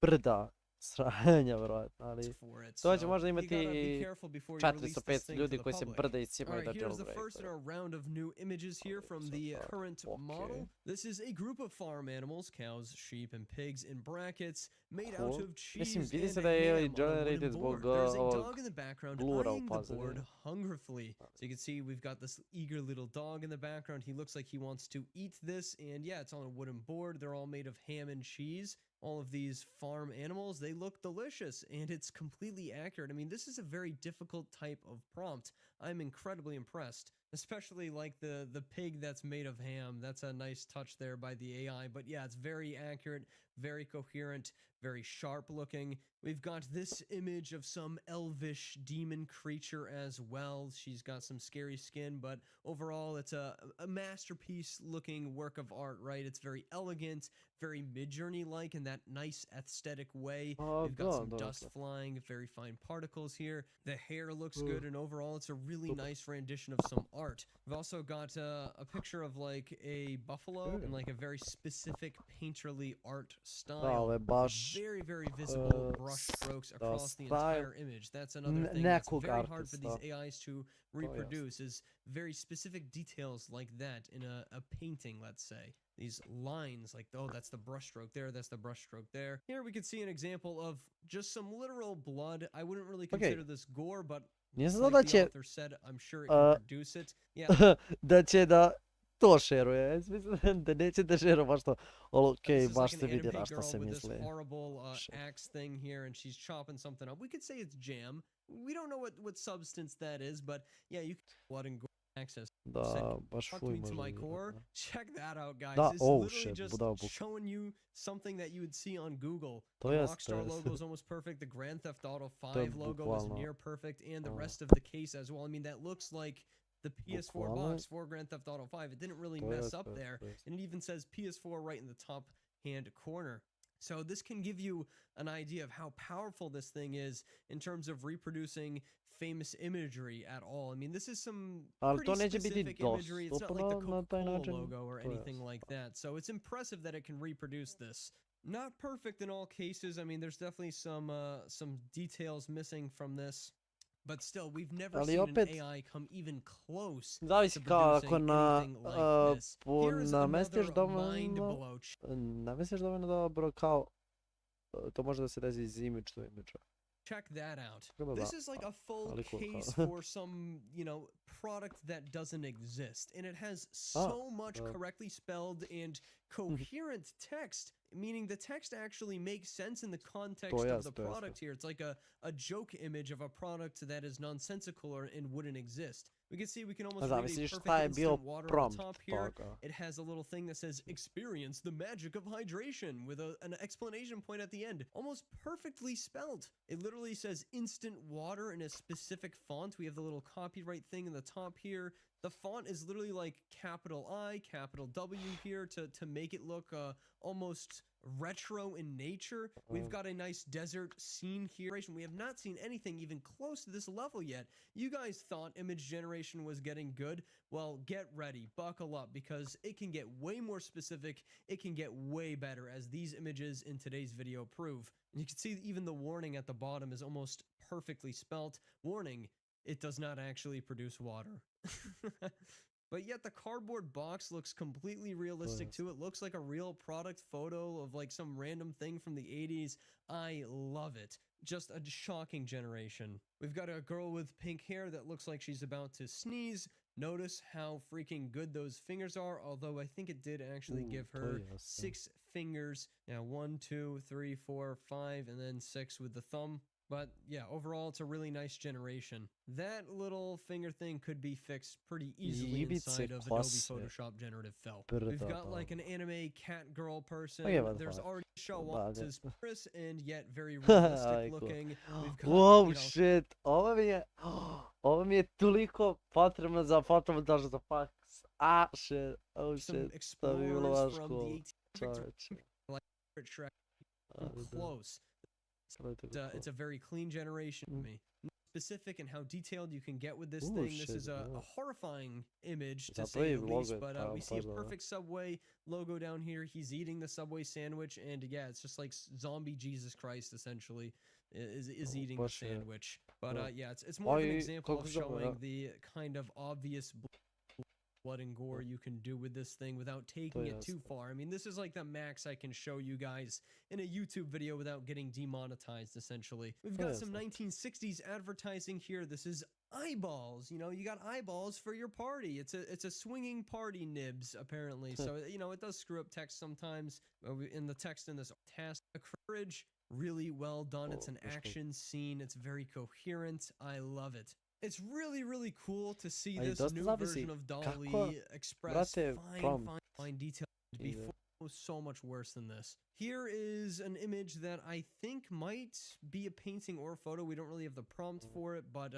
brda sranja, vjerojatno, ali to će možda imati 400-500 ljudi koji se brda i cimaju da jailbreak. Here's the first in our round of new images here from the current model. This is a group of farm animals, cows, sheep, and pigs in brackets, made out of cheese and ham on a wooden board. There's a dog in the background eyeing the board hungrily. So you can see we've got this eager little dog in the background. He looks like he wants to eat this, and yeah, it's on a wooden board. They're all made of ham and cheese. All of these farm animals, they look delicious, and it's completely accurate. I mean, this is a very difficult type of prompt. I'm incredibly impressed, especially like the pig that's made of ham. That's a nice touch there by the AI, but yeah, it's very accurate, very coherent, very sharp looking. We've got this image of some elvish demon creature as well. She's got some scary skin, but overall it's a masterpiece looking work of art, right? It's very elegant, very Midjourney-like in that nice aesthetic way. We've got some dust flying, very fine particles here. The hair looks good, and overall it's a really nice rendition of some art. We've also got a picture of like a buffalo and like a very specific painterly art style. Very, very visible brush strokes across the entire image. That's another thing that's very hard for these AIs to reproduce, is very specific details like that in a painting, let's say. These lines, like, oh, that's the brush stroke there, that's the brush stroke there. Here we can see an example of just some literal blood. I wouldn't really consider this gore, but like the author said, I'm sure it can produce it. Yeah. Da će da to šeruje, mislim da neće da šeruje baš to, okej, baš se vidi na što se misli. Horrible axe thing here, and she's chopping something up. We could say it's jam. We don't know what substance that is, but yeah, you can blood and gore access. Da, baš fuj to my možda. core. Check that out, guys. Da, It's oh literally shit, just budalbuk. showing you something that you would see on Google. To The jest, Rockstar to jest. logo is almost perfect. The Grand Theft Auto To 5 logo is bukvalno. near perfect, and the rest of the case as well. I mean, that looks like the PS4 Bukvalno. box for Grand Theft Auto 5. It didn't really To mess jest, up to jest, there, to jest. and it even says PS4 right in the top hand corner. So this can give you an idea of how powerful this thing is in terms of reproducing famous imagery at all. I mean, this is some Ali to pretty neće biti specific imagery. It's not like the dostupno na taj Coca-Cola način. logo or To anything jest. like that. So it's impressive that it can reproduce this. Not perfect in all cases. I mean, there's definitely some details missing from this. But still, we've never Ali seen an opet, AI come even close zavisi to kao ako producing anything like this. Here is namestiš another dovoljno, mind-blow. namestiš dovoljno dobro, kao to može da se desi iz image to image. Check that out. Treba This da, is like a full ali cool. case for some, you know, product that doesn't exist. And it has so much correctly spelled and coherent text, meaning the text actually makes sense in the context of the product here. It's like a joke image of a product that is nonsensical and wouldn't exist. We can see we can almost read a perfect instant water on the top here. It has a little thing that says, experience the magic of hydration, with an exclamation point at the end. Almost perfectly spelled. It literally says instant water in a specific font. We have the little copyright thing in the top here. The font is literally like capital I, capital W here to make it look almost retro in nature. We've got a nice desert scene here. We have not seen anything even close to this level yet. You guys thought image generation was getting good. Well, get ready, buckle up, because it can get way more specific. It can get way better, as these images in today's video prove. And you can see even the warning at the bottom is almost perfectly spelt. Warning, it does not actually produce water. But yet the cardboard box looks completely realistic too. It looks like a real product photo of like some random thing from the 80s. I love it. Just a shocking generation. We've got a girl with pink hair that looks like she's about to sneeze. Notice how freaking good those fingers are, although I think it did actually give her 6 fingers. Now 1, 2, 3, 4, 5, and then 6 with the thumb. But yeah, overall, it's a really nice generation. That little finger thing could be fixed pretty easily inside of Adobe Photoshop Generative Fill. We've got like an anime cat girl person. There's already a show on to Chris, and yet very realistic looking. Wow, shit. Ovo mi je toliko potrebno za fotomontažu za fax. Ah, shit. Oh, shit. To bi bilo baš cool. Close. It's a very clean generation to me. Specific in how detailed you can get with this thing. This is a horrifying image, to say the least, but we see a perfect Subway logo down here. He's eating the Subway sandwich, and yeah, it's just like zombie Jesus Christ, essentially, is eating the sandwich. But yeah, it's more of an example of showing the kind of obvious blood and gore you can do with this thing without taking it too far. I mean, this is like the max I can show you guys in a YouTube video without getting demonetized, essentially. We've got some 1960s advertising here. This is eyeballs. You know, you got eyeballs for your party. It's a swinging party, nibs, apparently. So, you know, it does screw up text sometimes. In the text in this task, courage, really well done. It's an action scene. It's very coherent. I love it. It's really, really cool to see this new version of DALL-E express fine detail before it was so much worse than this. Here is an image that I think might be a painting or a photo. We don't really have the prompt for it, but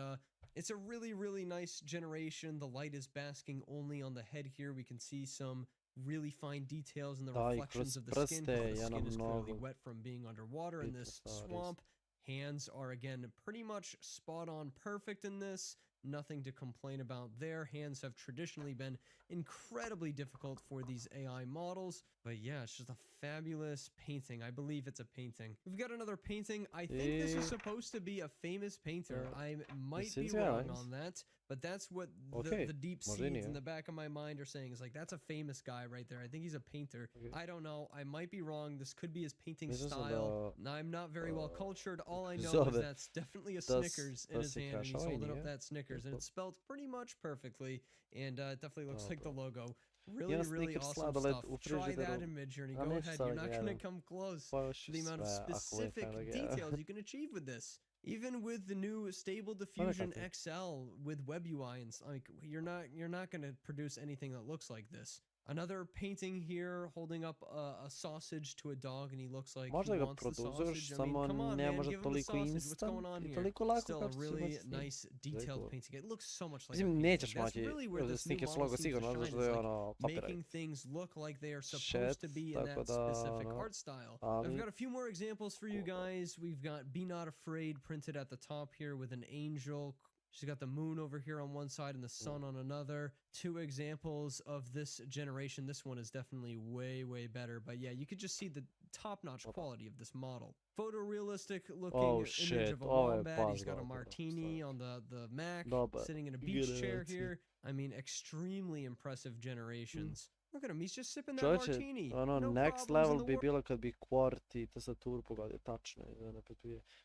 it's a really, really nice generation. The light is basking only on the head here. We can see some really fine details in the reflections of the skin. The skin is clearly wet from being underwater in this swamp. Hands are, again, pretty much spot on perfect in this. Nothing to complain about there. Hands have traditionally been incredibly difficult for these AI models. But yeah, it's just a fabulous painting. I believe it's a painting. We've got another painting. I think this is supposed to be a famous painter. I might be wrong on that, but that's what the deep seeds in the back of my mind are saying. Is like, that's a famous guy right there. I think he's a painter. I don't know. I might be wrong. This could be his painting style. I'm not very well cultured. All I know is that's definitely a Snickers in his hand, and he's holding up that Snickers, and it's spelled pretty much perfectly, and it definitely looks like the logo. Really, really awesome stuff. Try that in Midjourney. Go ahead. You're not going to come close to the amount of specific details you can achieve with this. Even with the new Stable Diffusion XL with Web UI, and like, you're not going to produce anything that looks like this. Another painting here holding up a sausage to a dog, and he looks like he wants the sausage. I mean, come on, man, give him the sausage. What's going on here? Still a really nice, detailed painting. It looks so much like a painting. That's really where this new model seems to shine, is like making things look like they are supposed to be in that specific art style. I've got a few more examples for you guys. We've got Be Not Afraid printed at the top here with an angel She's got the moon over here on one side and the sun on another. Two examples of this generation. This one is definitely way, way better. But yeah, you could just see the top-notch quality of this model. Photorealistic looking image of a wombat. He's got a martini on the Mac, sitting in a beach chair here. I mean, extremely impressive generations. Look at him, he's just sipping that martini. Ono, no next level bi bilo kad bi QWERTY tastatur pogodio tačno.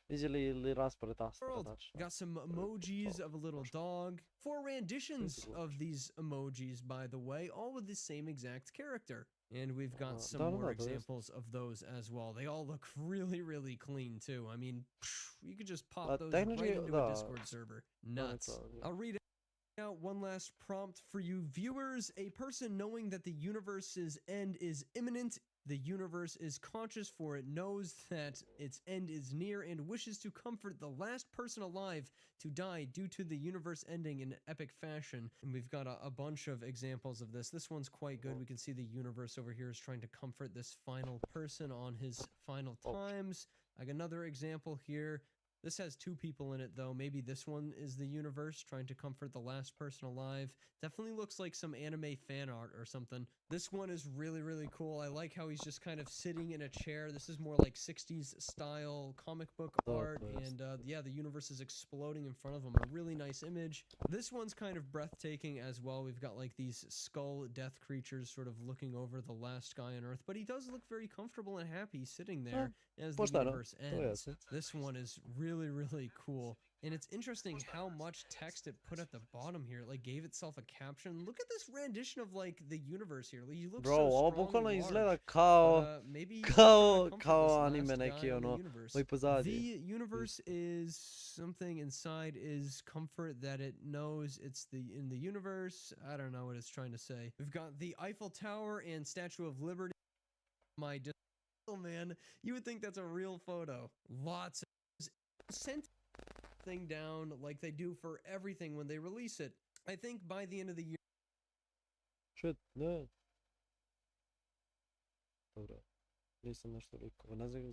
Vidjeli ili raspored tastatura tačno. Got some emojis of a little dog. 4 renditions of these emojis, by the way, all with the same exact character. And we've got some more examples of those as well. They all look really, really clean too. I mean, you could just pop those right into a Discord server. Nuts. I'll read it. Now, one last prompt for you viewers. A person knowing that the universe's end is imminent, the universe is conscious for it knows that its end is near and wishes to comfort the last person alive to die due to the universe ending in epic fashion. And we've got a bunch of examples of this. This one's quite good. We can see the universe over here is trying to comfort this final person on his final times. Like another example here. This has 2 people in it, though. Maybe this one is the universe trying to comfort the last person alive. Definitely looks like some anime fan art or something. This one is really, really cool. I like how he's just kind of sitting in a chair. This is more like 60s style comic book art. And yeah, the universe is exploding in front of him. A really nice image. This one's kind of breathtaking as well. We've got like these skull death creatures sort of looking over the last guy on Earth. But he does look very comfortable and happy sitting there as the universe ends. This one is really, really cool. And it's interesting how much text it put at the bottom here. It like gave itself a caption. Look at this rendition of like the universe here. He looks ovo bukvalno izgleda kao anime neki ono koji pozadije. The universe is something inside is comfort that it knows it's in the universe. I don't know what it's trying to say. We've got the Eiffel Tower and Statue of Liberty. Oh man, you would think that's a real photo. Lots of sent thing down like they do for everything when they release it. I think by the end of the year.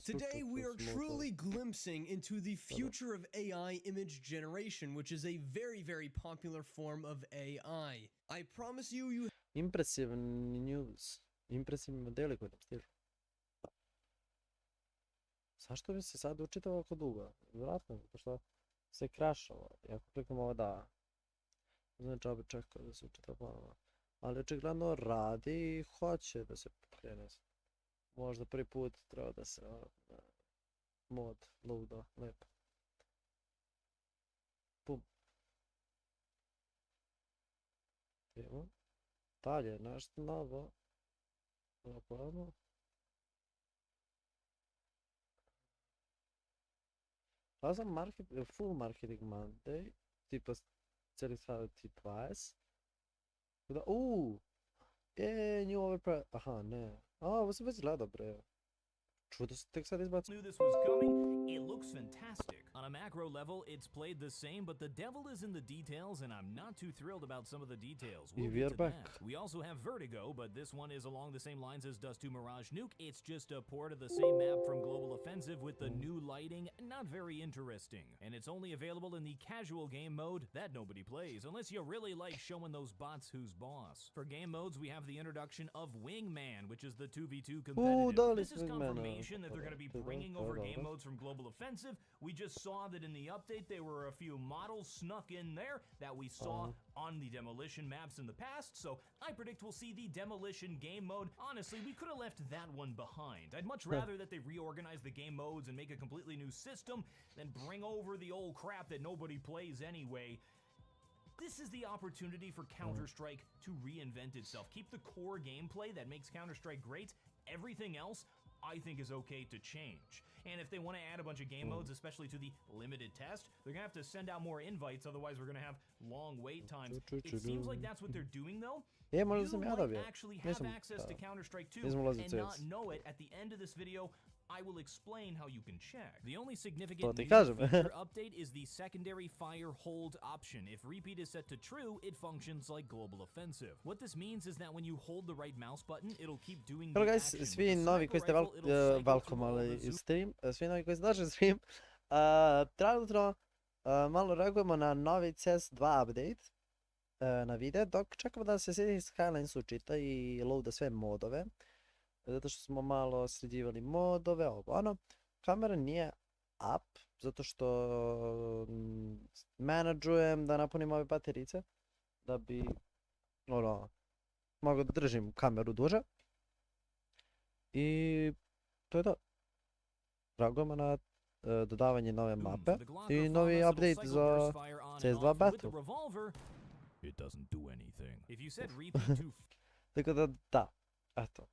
Today we are truly glimpsing into the future of AI image generation, which is a very, very popular form of AI. I promise you Impressive news. Impresivni modeli koji nam stižu. Zašto bi se sad učitao ovako dugo? Vjerojatno, zato što se krašalo. I ako klikam ovo da, znači ja bi čekao da se učita ponovno. Ali očigledno radi i hoće da se pokrene. Možda prvi put treba da se mod loada lepo. Pum. Idemo. Dalje, nešto novo. Napravimo. Razam full marketing Monday, tipa cijeli stavio tip 20. New overpriced, aha ne, ovo sam već gledao bre. Čudo se tek sad izbaci. Knew this was coming, it looks fantastic. On a macro level, it's played the same, but the devil is in the details, and I'm not too thrilled about some of the details. We'll get to that. We also have Vertigo, but this one is along the same lines as Dust 2 Mirage Nuke. It's just a port of the same map from Global Offensive with the new lighting. Not very interesting. And it's only available in the casual game mode that nobody plays, unless you really like showing those bots who's boss. For game modes, we have the introduction of Wingman, which is the 2v2 competitive. This is confirmation that they're going to be bringing over game modes from Global Offensive. We just saw that in the update there were a few models snuck in there that we saw on the Demolition maps in the past, so I predict we'll see the Demolition game mode. Honestly, we could have left that one behind. I'd much rather that they reorganize the game modes and make a completely new system than bring over the old crap that nobody plays anyway. This is the opportunity for Counter-Strike to reinvent itself. Keep the core gameplay that makes Counter-Strike great. Everything else, I think, is okay to change. And if they want to add a bunch of game modes, especially to the limited test, they're going to have to send out more invites, otherwise we're going to have long wait times. It seems like that's what they're doing, though. You might actually have access to Counter-Strike 2 and not know it. At the end of this video, I will explain how you can check. The only significant new feature update is the secondary fire hold option. If repeat is set to true, it functions like Global Offensive. What this means is that when you hold the right mouse button, it'll keep doing the action. Guys, svi novi koji ste welcome stream, svi novi koji ste došli stream, trenutno malo reagujemo na novi CS2 update na video, dok čekamo da se City Skylines učita i loada sve modove. Zato što smo malo sređivali modove, ono. Kamera nije up, zato što menadžujem da napunim ove baterice, da bi, ono, mogu da držim kameru duže. I to je to. Reagujemo na dodavanje nove mape i novi update za CS2 Battle. Tako da, eto.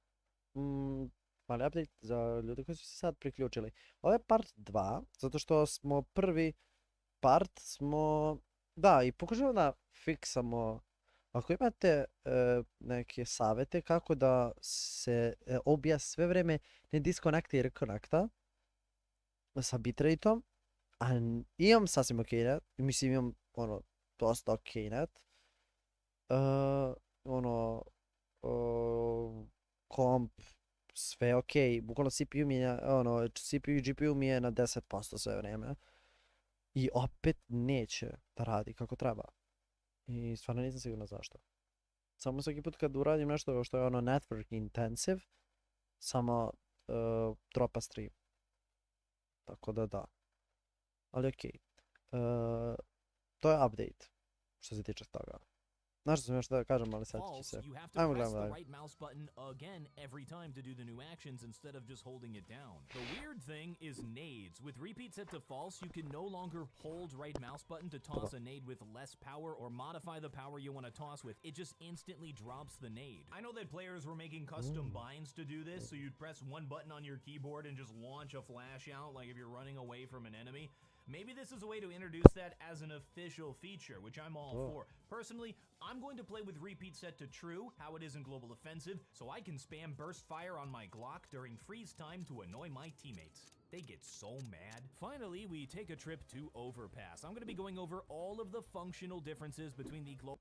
Mali update za ljude koji su se sad priključili. Ovo je part 2, zato što smo prvi part da, i pokušamo da fiksamo. Ako imate neke savete kako da se OBS sve vreme ne diskonekta i rekonekta sa bitrateom, a imam sasvim ok net, mislim imam ono dosta ok net, komp, sve ok, bukvalno CPU mi je, CPU i GPU mi je na 10% sve vreme i opet neće da radi kako treba. I stvarno nisam sigurno zašto. Samo svaki put kad uradim nešto što je network intensive, samo dropa stream. Tako da. Ali okej. To je update što se tiče toga. Znaš sam još da kažem, ali sad će se. Ajmo gledamo dalje. The weird thing is nades. With repeat set to false, you can no longer hold right mouse button to toss a nade with less power or modify the power you want to toss with. It just instantly drops the nade. I know that players were making custom binds to do this, so you'd press one button on your keyboard and just launch a flash out like if you're running away from an enemy. Maybe this is a way to introduce that as an official feature, which I'm all for. Personally, I'm going to play with repeat set to true, how it is in Global Offensive, so I can spam burst fire on my Glock during freeze time to annoy my teammates. They get so mad. Finally, we take a trip to Overpass. I'm going to be going over all of the functional differences between the Global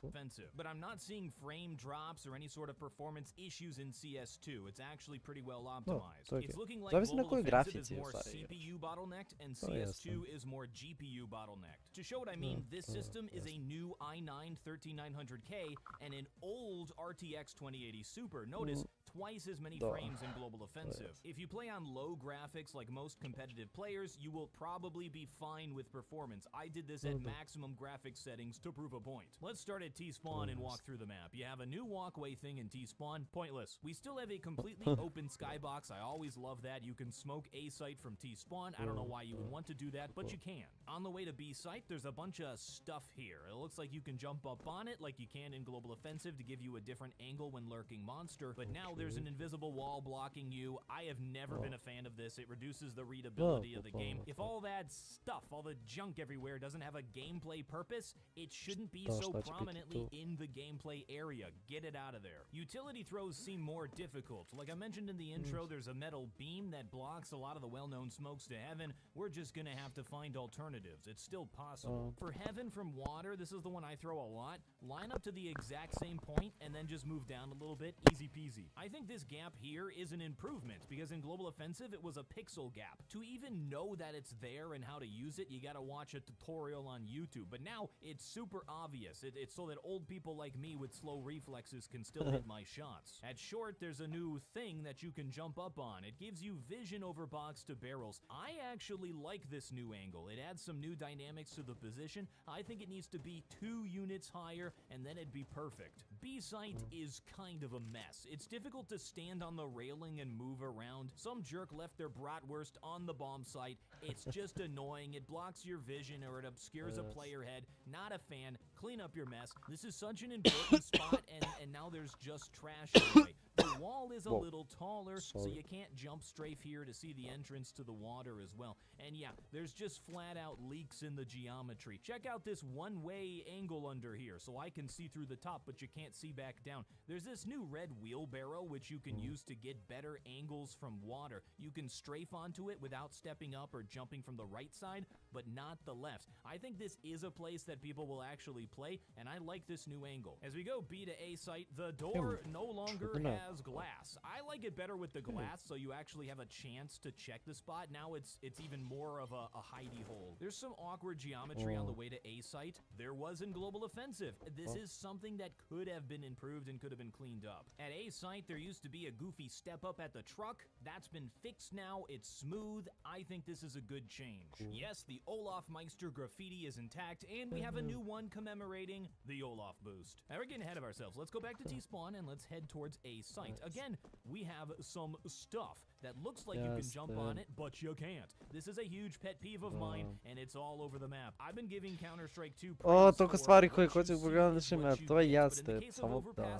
Offensive, but I'm not seeing frame drops or any sort of performance issues in CS2. It's actually pretty well optimized. It's looking like Global Offensive is more CPU bottlenecked and CS2 is more GPU bottlenecked. To show what I mean, this system is a new i9 13900K and an old RTX 2080 Super. Notice twice as many frames in Global Offensive. If you play on low graphics like most competitive players, you will probably be fine with performance. I did this at maximum graphics settings to prove a point. Let's start at T-Spawn and walk through the map. You have a new walkway thing in T-Spawn. Pointless. We still have a completely open skybox. I always love that. You can smoke A site from T-Spawn. I don't know why you would want to do that, but you can. On the way to B site, there's a bunch of stuff here. It looks like you can jump up on it like you can in Global Offensive to give you a different angle when lurking monster, but now there's an invisible wall blocking you. I have never been a fan of this. It reduces the readability of the game. If all that stuff, all the junk everywhere doesn't have a gameplay purpose, it shouldn't be so prominently in the gameplay area. Get it out of there. Utility throws seem more difficult. Like I mentioned in the intro, there's a metal beam that blocks a lot of the well-known smokes to heaven. We're just gonna have to find alternatives. It's still possible. For heaven from water, this is the one I throw a lot. Line up to the exact same point and then just move down a little bit. Easy peasy. I think this gap here is an improvement because in Global Offensive, it was a pixel gap. To even know that it's there and how to use it, you gotta watch a tutorial on YouTube. But now it's super obvious. It's so that old people like me with slow reflexes can still hit my shots. At short, there's a new thing that you can jump up on. It gives you vision over box to barrels. I actually like this new angle. It adds some new dynamics to the position. I think it needs to be 2 units higher and then it'd be perfect. B-site is kind of a mess. It's difficult to stand on the railing and move around. Some jerk left their bratwurst on the bomb site. It's just annoying. It blocks your vision or it obscures a player head. Not a fan. Clean up your mess. This is such an important spot and now there's just trash anyway. The wall is a little taller, so you can't jump strafe here to see the entrance to the water as well. And yeah, there's just flat out leaks in the geometry. Check out this one-way angle under here, so I can see through the top, but you can't see back down. There's this new red wheelbarrow, which you can use to get better angles from water. You can strafe onto it without stepping up or jumping from the right side, but not the left. I think this is a place that people will actually play, and I like this new angle. As we go B to A site, the door no longer has glass. I like it better with the glass, so you actually have a chance to check the spot. Now it's even more of a hidey hole. There's some awkward geometry on the way to A site. There was in Global Offensive. This is something that could have been improved and could have been cleaned up. At A site, there used to be a goofy step up at the truck. That's been fixed now. It's smooth. I think this is a good change. Yes, the Olaf Meister graffiti is intact, and we have a new one commemorating the Olaf boost. Now we're getting ahead of ourselves. Let's go back to T-spawn and let's head towards A site. Again, we have some stuff that looks like you can jump on it, but you can't. This is a huge pet peeve of mine, and it's all over the map. I've been giving Counter-Strike 2 toliko stvari koje hoću pogledati na to je jeste, samo da.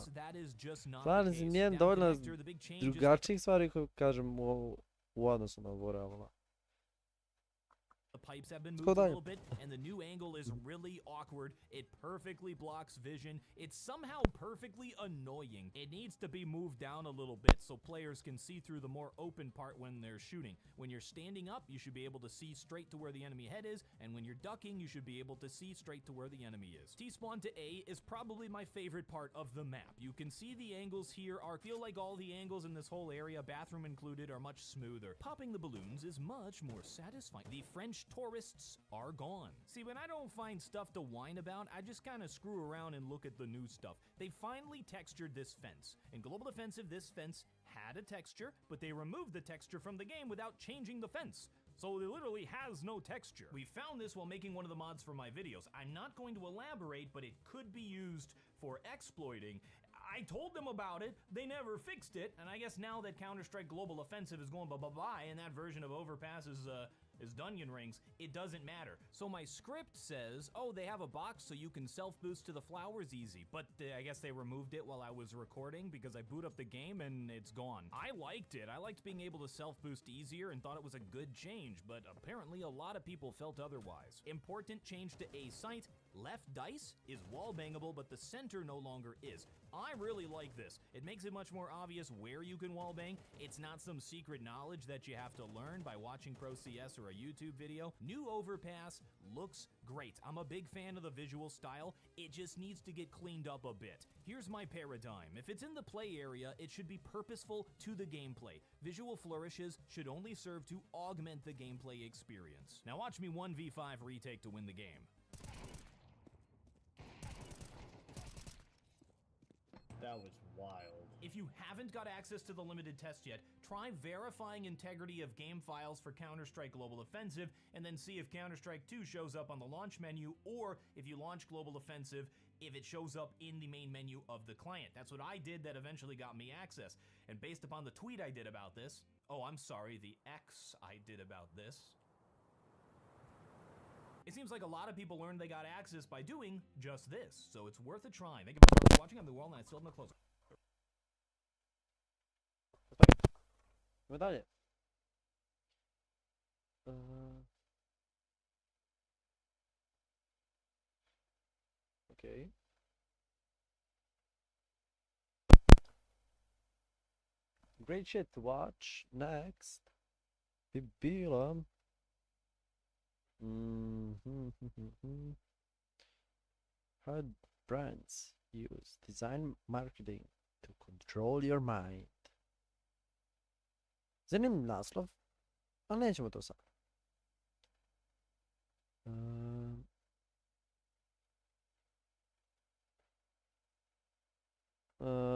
Stvarno si nijem dovoljno drugačijih stvari koje kažem u odnosu na ovo realno. The pipes have been moved a little bit, and the new angle is really awkward. It perfectly blocks vision. It's somehow perfectly annoying. It needs to be moved down a little bit so players can see through the more open part when they're shooting. When you're standing up, you should be able to see straight to where the enemy head is, and when you're ducking, you should be able to see straight to where the enemy is. T-spawn to A is probably my favorite part of the map. You can see the angles here feel like all the angles in this whole area, bathroom included, are much smoother. Popping the balloons is much more satisfying. The French tourists are gone. See, when I don't find stuff to whine about, I just kind of screw around and look at the new stuff. They finally textured this fence. In Global Offensive, this fence had a texture, but they removed the texture from the game without changing the fence. So it literally has no texture. We found this while making one of the mods for my videos. I'm not going to elaborate, but it could be used for exploiting. I told them about it, they never fixed it, and I guess now that Counter-Strike Global Offensive is going bye-bye-bye and that version of Overpass is Dungeon Rings, it doesn't matter. So my script says, oh, they have a box so you can self-boost to the flowers easy, but I guess they removed it while I was recording because I boot up the game and it's gone. I liked it. I liked being able to self-boost easier and thought it was a good change, but apparently a lot of people felt otherwise. Important change to A site. Left dice is wall bangable, but the center no longer is. I really like this. It makes it much more obvious where you can wall bang. It's not some secret knowledge that you have to learn by watching Pro CS or a YouTube video. New Overpass looks great. I'm a big fan of the visual style. It just needs to get cleaned up a bit. Here's my paradigm. If it's in the play area, it should be purposeful to the gameplay. Visual flourishes should only serve to augment the gameplay experience. Now watch me 1v5 retake to win the game. That was wild. If you haven't got access to the limited test yet, try verifying integrity of game files for Counter-Strike Global Offensive, and then see if Counter-Strike 2 shows up on the launch menu, or if you launch Global Offensive, if it shows up in the main menu of the client. That's what I did that eventually got me access. And based upon the tweet I did about this, the X I did about this, it seems like a lot of people learned they got access by doing just this, so it's worth a try. Thank you for watching. I'm the World, and I still have no close. Idemo dalje. Okay. Great shit to watch. Next bi bilo how brands use design marketing to control your mind. Zanimljiv naslov, ali nećemo to sad.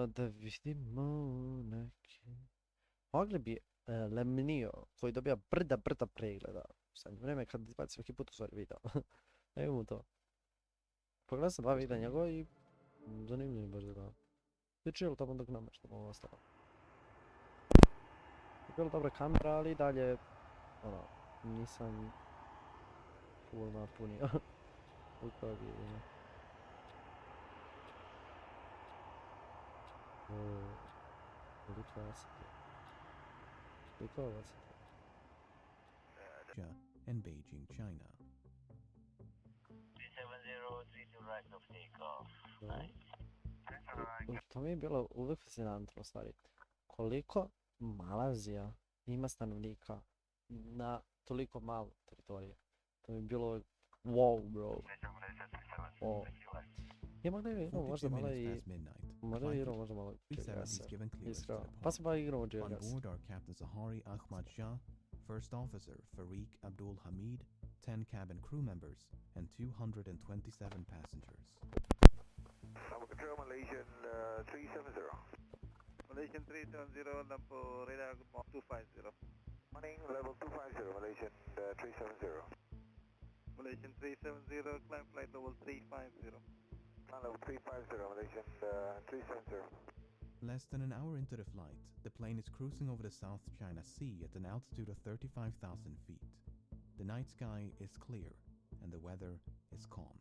Da vidimo neki. Mogli bi Lemnio, koji dobija brda pregleda. Sad vreme kad izbaci svaki put u stvari video. Evo mu to. Pogledao sam 2 videa njegova i zanimljivo baš da gledam. Pričilo tamo dok nam što ovo ostalo. Bila dobra kamera, ali dalje, nisam full napunio. U toga je. Koliko vas je to? Koliko vas je to? And Beijing, China. 370, to right of takeoff. Nice. To mi je bilo uvijek fascinantno, stvari. Koliko Malazija ima stanovnika na toliko malo teritorije. To mi je bilo wow, bro. Wow. Možda igramo možda malo Geogasa. Iskreno. Pa se ba igramo Geogasa. On board are Captain Zahari Ahmad Shah, First Officer Farik Abdul Hamid, 10 cabin crew members, and 227 passengers. Number control, Malaysian 370. Malaysian 370, number radar 250. Morning, level 250, Malaysian 370. Malaysian 370, climb flight level 350. Climb level 350, Malaysian 370. Less than an hour into the flight, the plane is cruising over the South China Sea at an altitude of 35,000 feet. The night sky is clear, and the weather is calm.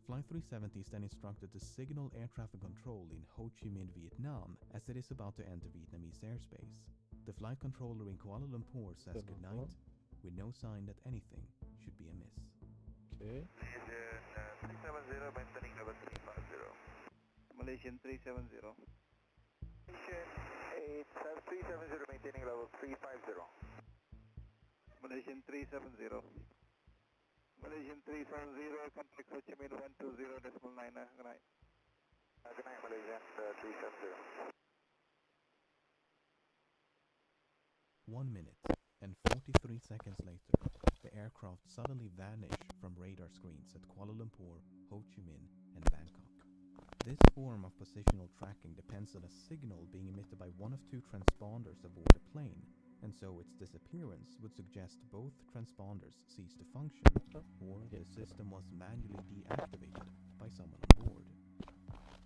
Flight 370 is then instructed to signal air traffic control in Ho Chi Minh, Vietnam, as it is about to enter Vietnamese airspace. The flight controller in Kuala Lumpur says goodnight, with no sign that anything should be amiss. Okay. Malaysian 370, maintaining level 350. Malaysian 370. Malaysian 370, maintaining level 350. Malaysian 370. Malaysian 370, contact Ho Chi Minh 120.9. Good night. Good night, Malaysian 370. 1 minute and 43 seconds later, the aircraft suddenly vanished from radar screens at Kuala Lumpur, Ho Chi Minh, and Bangkok. This form of positional tracking depends on a signal being emitted by one of two transponders aboard the plane, and so its disappearance would suggest both transponders ceased to function, or the system was manually deactivated by someone on board.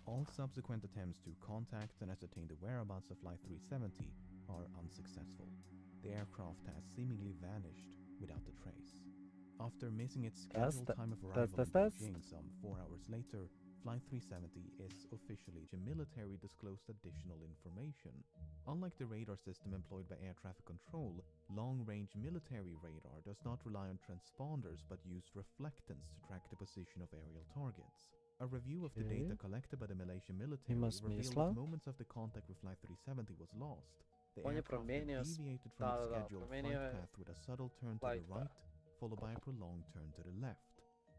All subsequent attempts to contact and ascertain the whereabouts of Flight 370 are unsuccessful. The aircraft has seemingly vanished without a trace. After missing its scheduled time of arrival in Beijing some 4 hours later, Flight 370 is officially military disclosed additional information. Unlike the radar system employed by air traffic control, long-range military radar does not rely on transponders but used reflectance to track the position of aerial targets. A review of the data collected by the Malaysian military revealed that moments of the contact with Flight 370 was lost. The aircraft deviated from the scheduled flight path with a subtle turn to the right, followed by a prolonged turn to the left.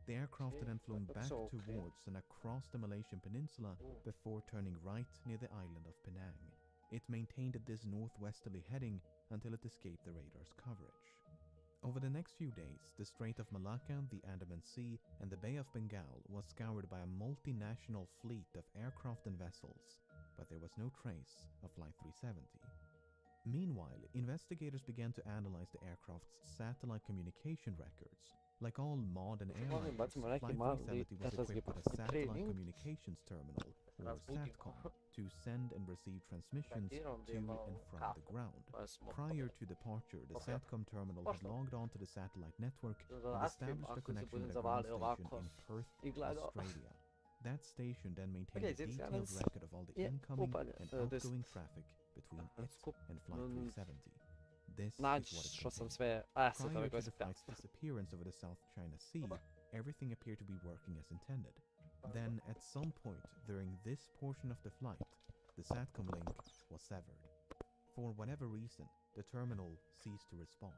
The aircraft had then flown back towards and across the Malaysian peninsula before turning right near the island of Penang. It maintained this northwesterly heading until it escaped the radar's coverage. Over the next few days, the Strait of Malacca, the Andaman Sea, and the Bay of Bengal was scoured by a multinational fleet of aircraft and vessels, but there was no trace of Flight 370. Meanwhile, investigators began to analyze the aircraft's satellite communication records. Like all modern airlines, Flight 370 was equipped with a satellite communications terminal, or SATCOM, to send and receive transmissions to and from the ground. Prior to departure, the SATCOM terminal had logged on to the satellite network and established a connection with a ground station in Perth, Australia. That station then maintained a detailed record of all the incoming and outgoing traffic between it and Flight 370. This is what it contained. Prior to the flight's disappearance over the South China Sea, everything appeared to be working as intended. Then, at some point during this portion of the flight, the SATCOM link was severed. For whatever reason, the terminal ceased to respond.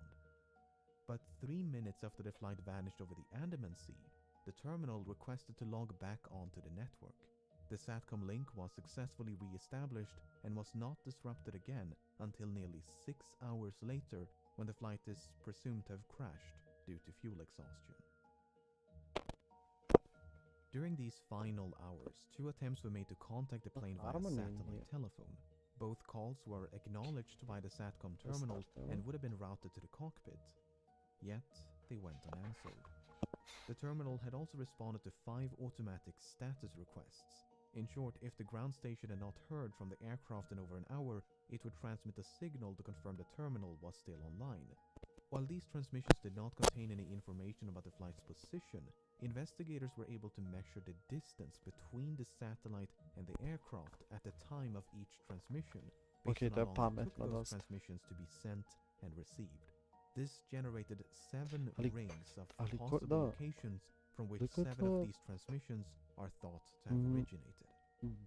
But 3 minutes after the flight vanished over the Andaman Sea, the terminal requested to log back onto the network. The SATCOM link was successfully re-established and was not disrupted again until nearly 6 hours later, when the flight is presumed to have crashed due to fuel exhaustion. During these final hours, 2 attempts were made to contact the plane via satellite telephone. Both calls were acknowledged by the SATCOM terminal and would have been routed to the cockpit. Yet, they went unanswered. The terminal had also responded to 5 automatic status requests. In short, if the ground station had not heard from the aircraft in over an hour, it would transmit a signal to confirm the terminal was still online. While these transmissions did not contain any information about the flight's position, investigators were able to measure the distance between the satellite and the aircraft at the time of each transmission, based on how long it took those transmissions to be sent and received. This generated 7 rings of possible locations from which 7 of these transmissions are thought to have originated.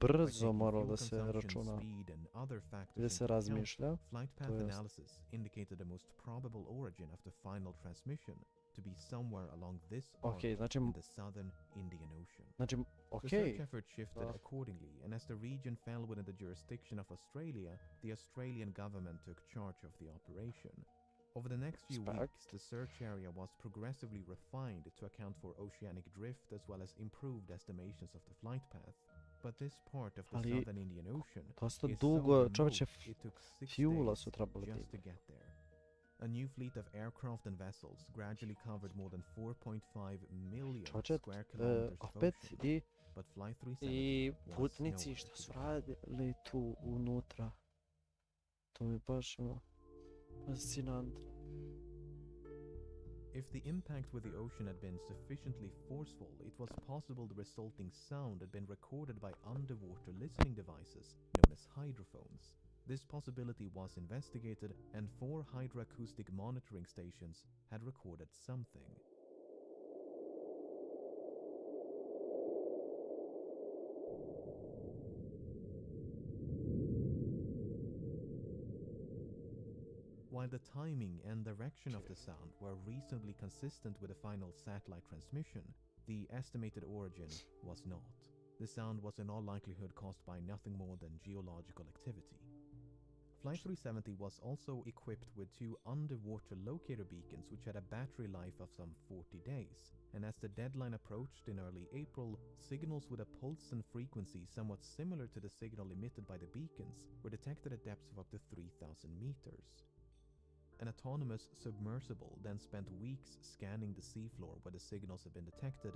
Brzo moralo da se računa, da se razmišlja. Flight path analysis indicated the most probable origin of the final transmission to be somewhere along this arc in the southern Indian Ocean. The search effort shifted accordingly, and as the region fell within the jurisdiction of Australia, the Australian government took charge of the operation. Over the next few weeks, the search area was progressively refined to account for oceanic drift as well as improved estimations of the flight path. But this part of the southern Indian Ocean is so remote, it took 6 days just to get there. A new fleet of aircraft and vessels gradually covered more than 4.5 million square kilometers of ocean, but Flight 370 was nowhere to be found. tu unutra. To mi baš fascinantno. If the impact with the ocean had been sufficiently forceful, it was possible the resulting sound had been recorded by underwater listening devices known as hydrophones. This possibility was investigated, and 4 hydroacoustic monitoring stations had recorded something. While the timing and direction of the sound were reasonably consistent with the final satellite transmission, the estimated origin was not. The sound was in all likelihood caused by nothing more than geological activity. Flight 370 was also equipped with 2 underwater locator beacons which had a battery life of some 40 days, and as the deadline approached in early April, signals with a pulse and frequency somewhat similar to the signal emitted by the beacons were detected at depths of up to 3,000 meters. An autonomous submersible then spent weeks scanning the seafloor where the signals had been detected,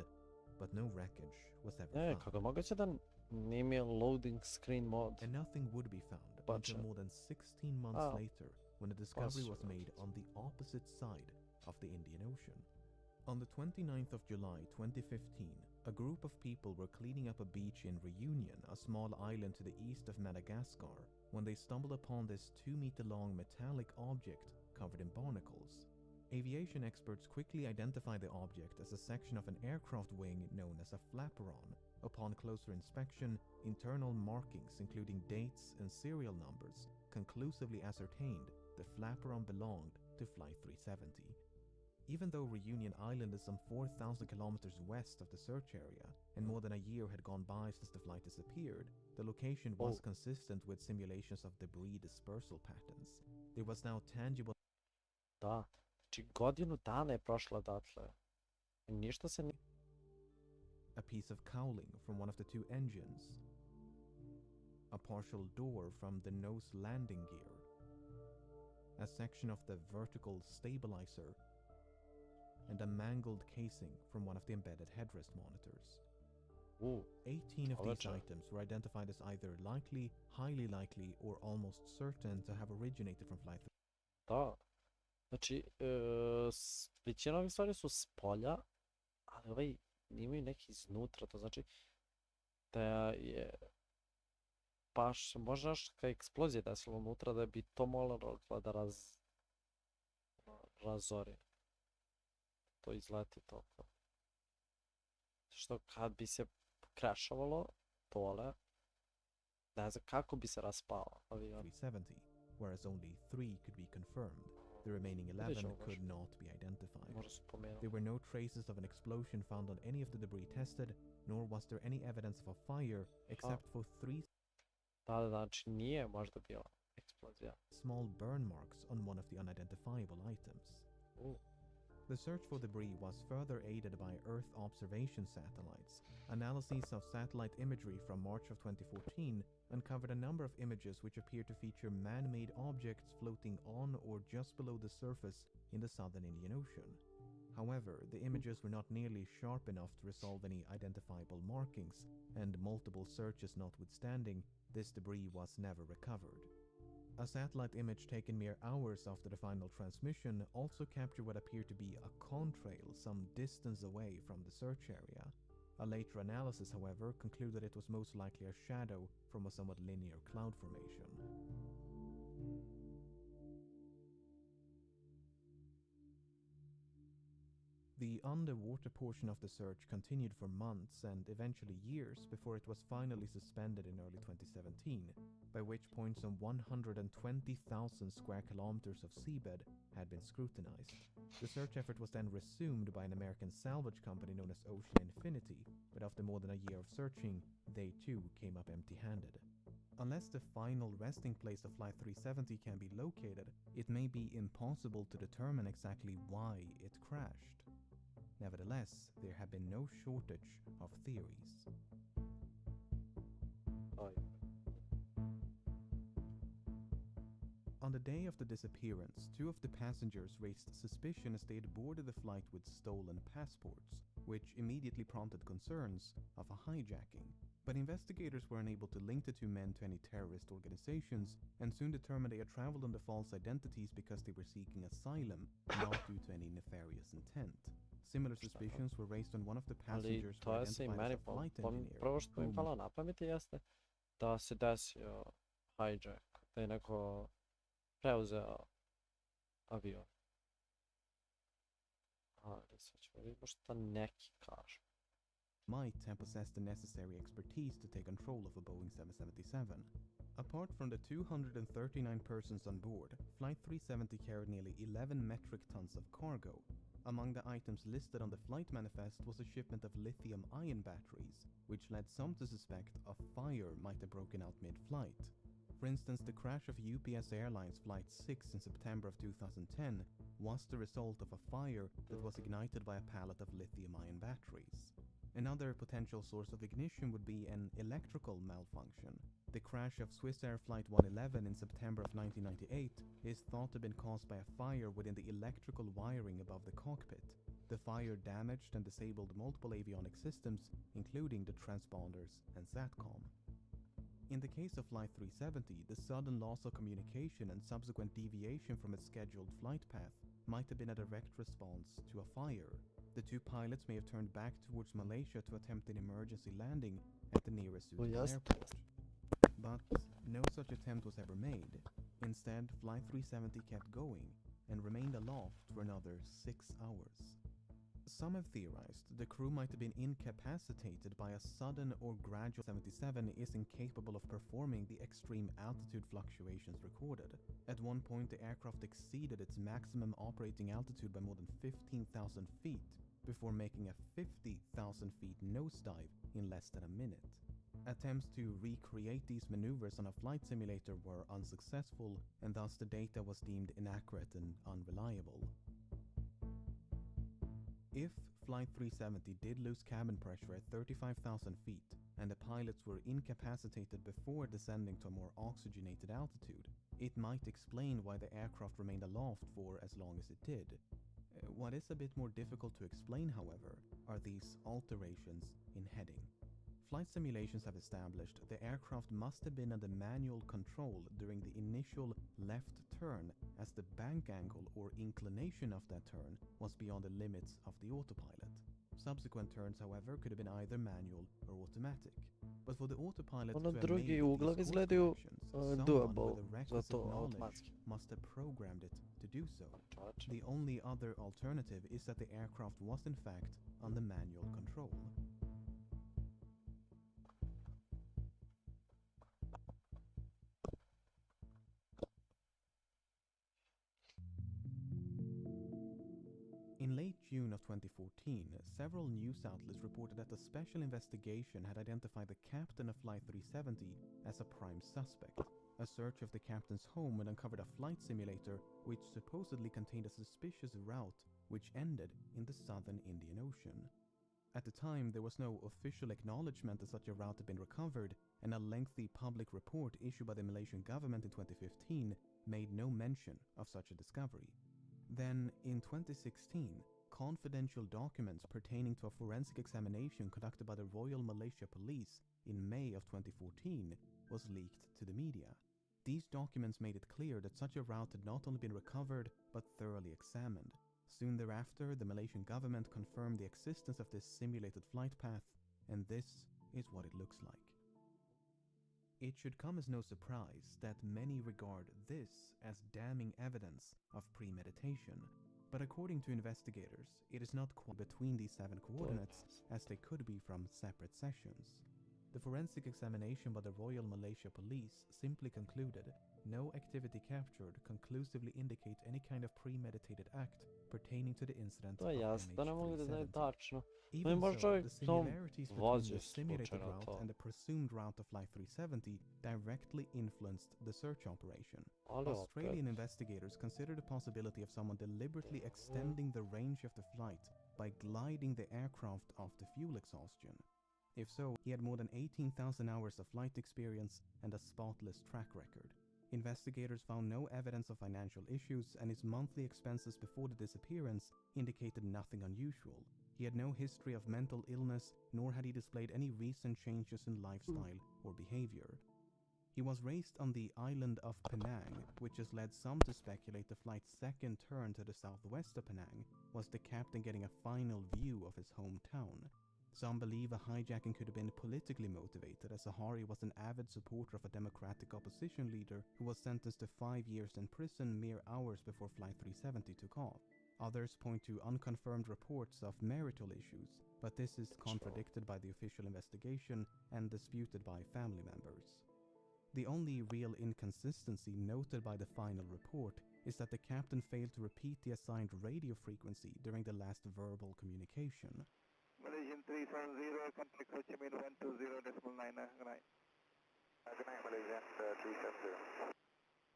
but no wreckage was ever found. Loading screen mode. And nothing would be found until more than 16 months later, when a discovery was made on the opposite side of the Indian Ocean. On the 29th of July 2015, a group of people were cleaning up a beach in Reunion, a small island to the east of Madagascar, when they stumbled upon this 2-meter-long metallic object covered in barnacles. Aviation experts quickly identified the object as a section of an aircraft wing known as a flaperon. Upon closer inspection, internal markings including dates and serial numbers conclusively ascertained the flaperon belonged to Flight 370. Even though Reunion Island is some 4,000 kilometers west of the search area, and more than a year had gone by since the flight disappeared, the location was consistent with simulations of debris dispersal patterns. There was now tangible... Da, znači godinu dana je prošlo odatle. Ništa se nije... A piece of cowling from one of the 2 engines, a partial door from the nose landing gear, a section of the vertical stabilizer, and a mangled casing from one of the embedded headrest monitors. 18 of these items were identified as either likely, highly likely, or almost certain to have originated from Flight 370. Da, znači većina ovih stvari su s polja, ali imaju neki iznutra, to znači da je baš možda neka eksplozija desila unutra da bi to moglo da razori. To izleti toliko. Što kad bi se crashovalo dole, ne znam kako bi se raspao avion. 370, whereas only 3 could be confirmed. The remaining 11 could not be identified. There were no traces of an explosion found on any of the debris tested, nor was there any evidence of a fire, except for 3 znači nije možda bila eksplozija. Small burn marks on one of the unidentifiable items. The search for debris was further aided by Earth observation satellites. Analyses of satellite imagery from March of 2014 uncovered a number of images which appear to feature man-made objects floating on or just below the surface in the southern Indian Ocean. However, the images were not nearly sharp enough to resolve any identifiable markings, and multiple searches notwithstanding, this debris was never recovered. A satellite image taken mere hours after the final transmission also captured what appeared to be a contrail some distance away from the search area. A later analysis, however, concluded it was most likely a shadow from a somewhat linear cloud formation. The underwater portion of the search continued for months and eventually years before it was finally suspended in early 2017, by by which point some 120,000 square kilometers of seabed had been scrutinized. The search effort was then resumed by an American salvage company known as Ocean Infinity, but after more than a year of searching, they too came up empty-handed. Unless the final resting place of Flight 370 can be located, it may be impossible to determine exactly why it crashed. Nevertheless, there have been no shortage of theories. On the day of the disappearance, 2 of the passengers raised suspicion as they had boarded the flight with stolen passports, which immediately prompted concerns of a hijacking. But investigators were unable to link the 2 men to any terrorist organizations and soon determined they had traveled under false identities because they were seeking asylum, not due to any nefarious intent. Similar suspicions were raised on one of the passengers who identified as a flight engineer. Prvo što im palo na pamet jeste da se desio hijack, da je neko preuzeo avion. Ajde, sad ćemo vidjeti šta neki kažu. Might have possessed the necessary expertise to take control of a Boeing 777. Apart from the 239 persons on board, Flight 370 carried nearly 11 metric tons of cargo. Among the items listed on the flight manifest was a shipment of lithium-ion batteries, which led some to suspect a fire might have broken out mid-flight. For instance, the crash of UPS Airlines Flight 6 in September of 2010 was the result of a fire that was ignited by a pallet of lithium-ion batteries. Another potential source of ignition would be an electrical malfunction. The crash of Swiss Air Flight 111 in September of 1998 is thought to have been caused by a fire within the electrical wiring above the cockpit. The fire damaged and disabled multiple avionic systems, including the transponders and SATCOM. In the case of Flight 370, the sudden loss of communication and subsequent deviation from its scheduled flight path might have been a direct response to a fire. The 2 pilots may have turned back towards Malaysia to attempt an emergency landing at the nearest suitable airport. But no such attempt was ever made. Instead, Flight 370 kept going and remained aloft for another 6 hours. Some have theorized the crew might have been incapacitated by a sudden or gradual 77 is incapable of performing the extreme altitude fluctuations recorded. At one point, the aircraft exceeded its maximum operating altitude by more than 15,000 feet before making a 50,000 feet nosedive in less than a minute. Attempts to recreate these maneuvers on a flight simulator were unsuccessful, and thus the data was deemed inaccurate and unreliable. If Flight 370 did lose cabin pressure at 35,000 feet, and the pilots were incapacitated before descending to a more oxygenated altitude, it might explain why the aircraft remained aloft for as long as it did. What is a bit more difficult to explain, however, are these alterations in heading. Flight simulations have established the aircraft must have been under manual control during the initial left turn, as the bank angle or inclination of that turn was beyond the limits of the autopilot. Subsequent turns, however, could have been either manual or automatic. But for the autopilot to have made these course corrections, someone with the requisite knowledge must have programmed it to do so. The only other alternative is that the aircraft was in fact under manual control. In late June of 2014, several news outlets reported that a special investigation had identified the captain of Flight 370 as a prime suspect. A search of the captain's home had uncovered a flight simulator which supposedly contained a suspicious route which ended in the southern Indian Ocean. At the time, there was no official acknowledgement that such a route had been recovered, and a lengthy public report issued by the Malaysian government in 2015 made no mention of such a discovery. Then, in 2016, confidential documents pertaining to a forensic examination conducted by the Royal Malaysia Police in May of 2014 was leaked to the media. These documents made it clear that such a route had not only been recovered, but thoroughly examined. Soon thereafter, the Malaysian government confirmed the existence of this simulated flight path, and this is what it looks like. It should come as no surprise that many regard this as damning evidence of premeditation, but according to investigators, it is not quite between these 7 coordinates as they could be from separate sessions. The forensic examination by the Royal Malaysia Police simply concluded no activity captured conclusively indicate any kind of premeditated act pertaining to the incident of MH370. Even so, the similarities between the simulated route and the presumed route of Flight 370 directly influenced the search operation. Australian investigators considered the possibility of someone deliberately extending the range of the flight by gliding the aircraft after fuel exhaustion. If so, he had more than 18,000 hours of flight experience and a spotless track record. Investigators found no evidence of financial issues, and his monthly expenses before the disappearance indicated nothing unusual. He had no history of mental illness, nor had he displayed any recent changes in lifestyle or behavior. He was raised on the island of Penang, which has led some to speculate the flight's second turn to the southwest of Penang was the captain getting a final view of his hometown. Some believe a hijacking could have been politically motivated, as Sahari was an avid supporter of a democratic opposition leader who was sentenced to 5 years in prison mere hours before Flight 370 took off. Others point to unconfirmed reports of marital issues, but this is contradicted by the official investigation and disputed by family members. The only real inconsistency noted by the final report is that the captain failed to repeat the assigned radio frequency during the last verbal communication. Malaysian 370, contact Ho Chi Minh 120.9. Good night. Good night, Malaysian 370.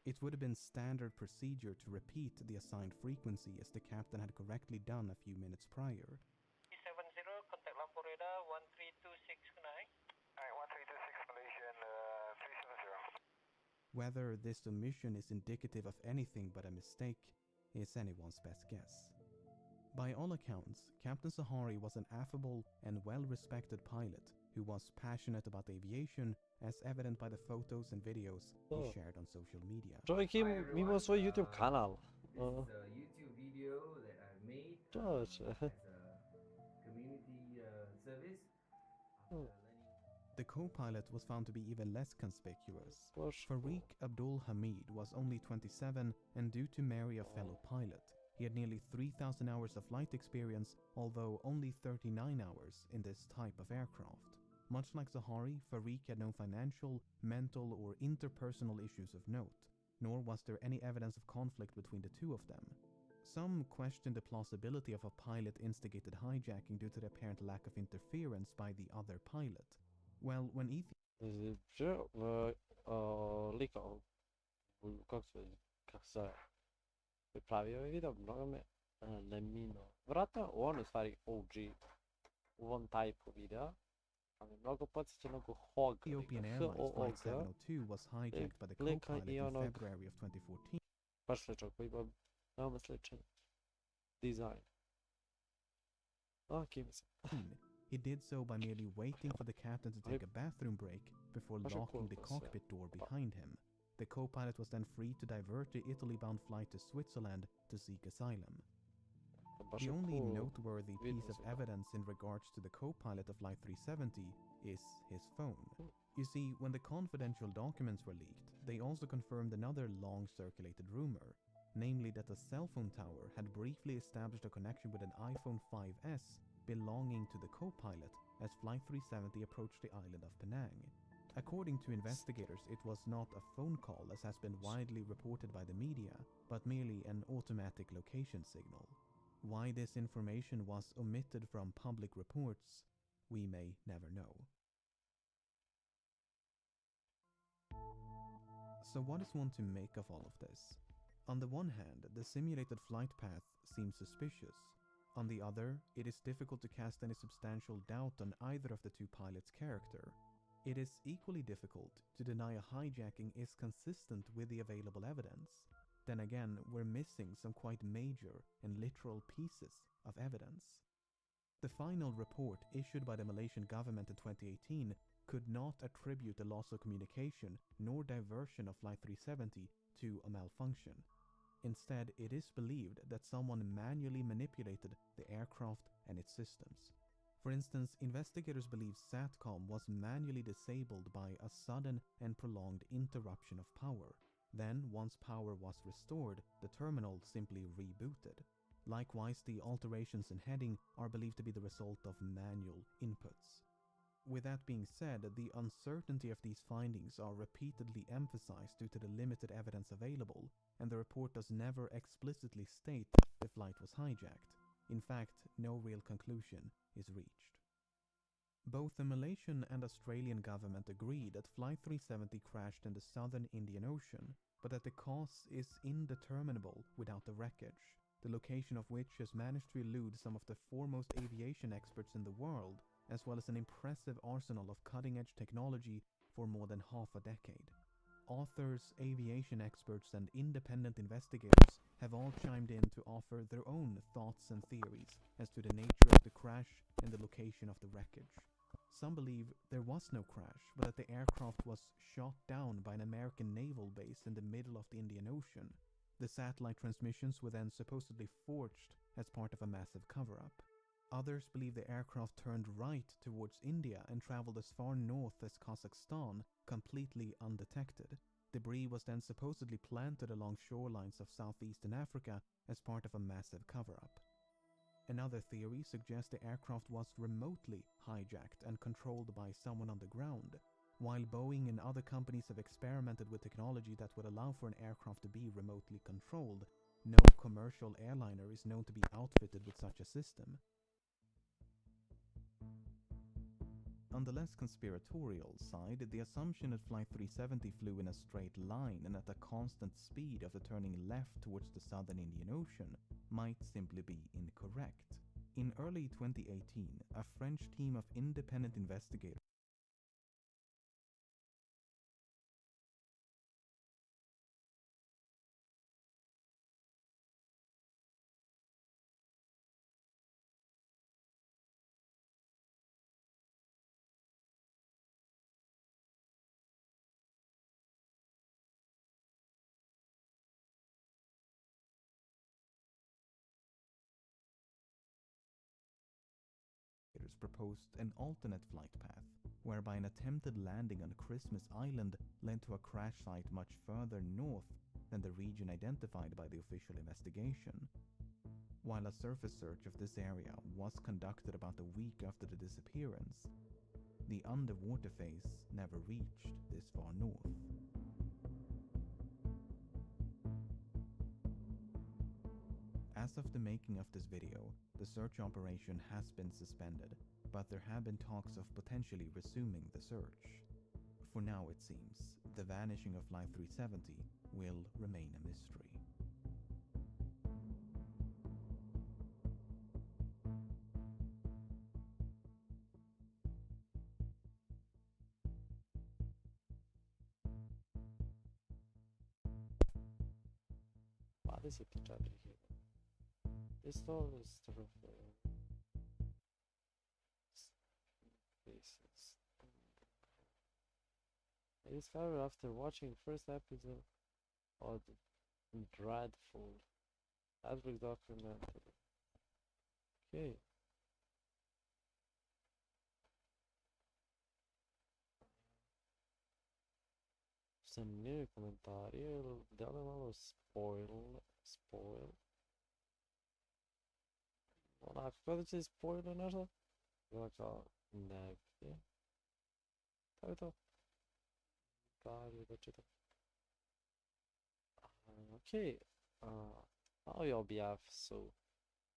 It would have been standard procedure to repeat the assigned frequency as the captain had correctly done a few minutes prior. 370, contact Lampur radar 1326, good night. Alright, 1326 Malaysian 370. Whether this omission is indicative of anything but a mistake is anyone's best guess. By all accounts, Captain Sahari was an affable and well-respected pilot who was passionate about aviation, as evident by the photos and videos he shared on social media. Čovjek ima svoj YouTube kanal. This is a YouTube video that I made as a community service. The co-pilot was found to be even less conspicuous. Farik Abdul Hamid was only 27 and due to marry a fellow pilot. He had nearly 3,000 hours of flight experience, although only 39 hours in this type of aircraft. Much like Sahari, Farik had no financial, mental or interpersonal issues of note, nor was there any evidence of conflict between the two of them. Some questioned the plausibility of a pilot-instigated hijacking due to the apparent lack of interference by the other pilot. Well, when Pravio je video, mnogo me lemino. Vratno, on u stvari OG u ovom typu videa, ali mnogo podsjeća mnogo HOG. Ethiopian Airlines Flight 702 was hijacked by the co-pilot in February of 2014. Baš sličan, koji ima veoma sličan dizajn. He did so by merely waiting for the captain to take a bathroom break before locking the cockpit door behind him. The co-pilot was then free to divert the Italy-bound flight to Switzerland to seek asylum. The only noteworthy piece of evidence in regards to the co-pilot of Flight 370 is his phone. You see, when the confidential documents were leaked, they also confirmed another long-circulated rumor, namely that a cell phone tower had briefly established a connection with an iPhone 5S belonging to the co-pilot as Flight 370 approached the island of Penang. According to investigators, it was not a phone call as has been widely reported by the media, but merely an automatic location signal. Why this information was omitted from public reports, we may never know. So what is one to make of all of this? On the one hand, the simulated flight path seems suspicious. On the other, it is difficult to cast any substantial doubt on either of the two pilots' character. It is equally difficult to deny a hijacking is consistent with the available evidence. Then again, we're missing some quite major and literal pieces of evidence. The final report issued by the Malaysian government in 2018 could not attribute the loss of communication nor diversion of Flight 370 to a malfunction. Instead, it is believed that someone manually manipulated the aircraft and its systems. For instance, investigators believe SATCOM was manually disabled by a sudden and prolonged interruption of power. Then, once power was restored, the terminal simply rebooted. Likewise, the alterations in heading are believed to be the result of manual inputs. With that being said, the uncertainty of these findings are repeatedly emphasized due to the limited evidence available, and the report does never explicitly state the flight was hijacked. In fact, no real conclusion is reached. Both the Malaysian and Australian government agree that Flight 370 crashed in the southern Indian Ocean, but that the cause is indeterminable without the wreckage, the location of which has managed to elude some of the foremost aviation experts in the world, as well as an impressive arsenal of cutting-edge technology for more than half a decade. Authors, aviation experts, and independent investigators have all chimed in to offer their own thoughts and theories as to the nature of the crash and the location of the wreckage. Some believe there was no crash, but that the aircraft was shot down by an American naval base in the middle of the Indian Ocean. The satellite transmissions were then supposedly forged as part of a massive cover-up. Others believe the aircraft turned right towards India and traveled as far north as Kazakhstan, completely undetected. Debris was then supposedly planted along shorelines of southeastern Africa as part of a massive cover-up. Another theory suggests the aircraft was remotely hijacked and controlled by someone on the ground. While Boeing and other companies have experimented with technology that would allow for an aircraft to be remotely controlled, no commercial airliner is known to be outfitted with such a system. On the less conspiratorial side, the assumption that Flight 370 flew in a straight line and at a constant speed after turning left towards the southern Indian Ocean might simply be incorrect. In early 2018, a French team of independent investigators proposed an alternate flight path, whereby an attempted landing on Christmas Island led to a crash site much further north than the region identified by the official investigation. While a surface search of this area was conducted about a week after the disappearance, the underwater phase never reached this far north. As of the making of this video, the search operation has been suspended, but there have been talks of potentially resuming the search. For now, it seems, the vanishing of Flight 370 will remain a mystery. Wow, this is tragic here. This all is sort of faces. I discovered after watching first episode of the dreadful Adric documentary. Okay. Zanimljivi komentari, da li je malo spoil. Onako, kada će spoiler nešto? Bila kao, neki. To je to. Dalje da čitam. Okej. Ovi objav su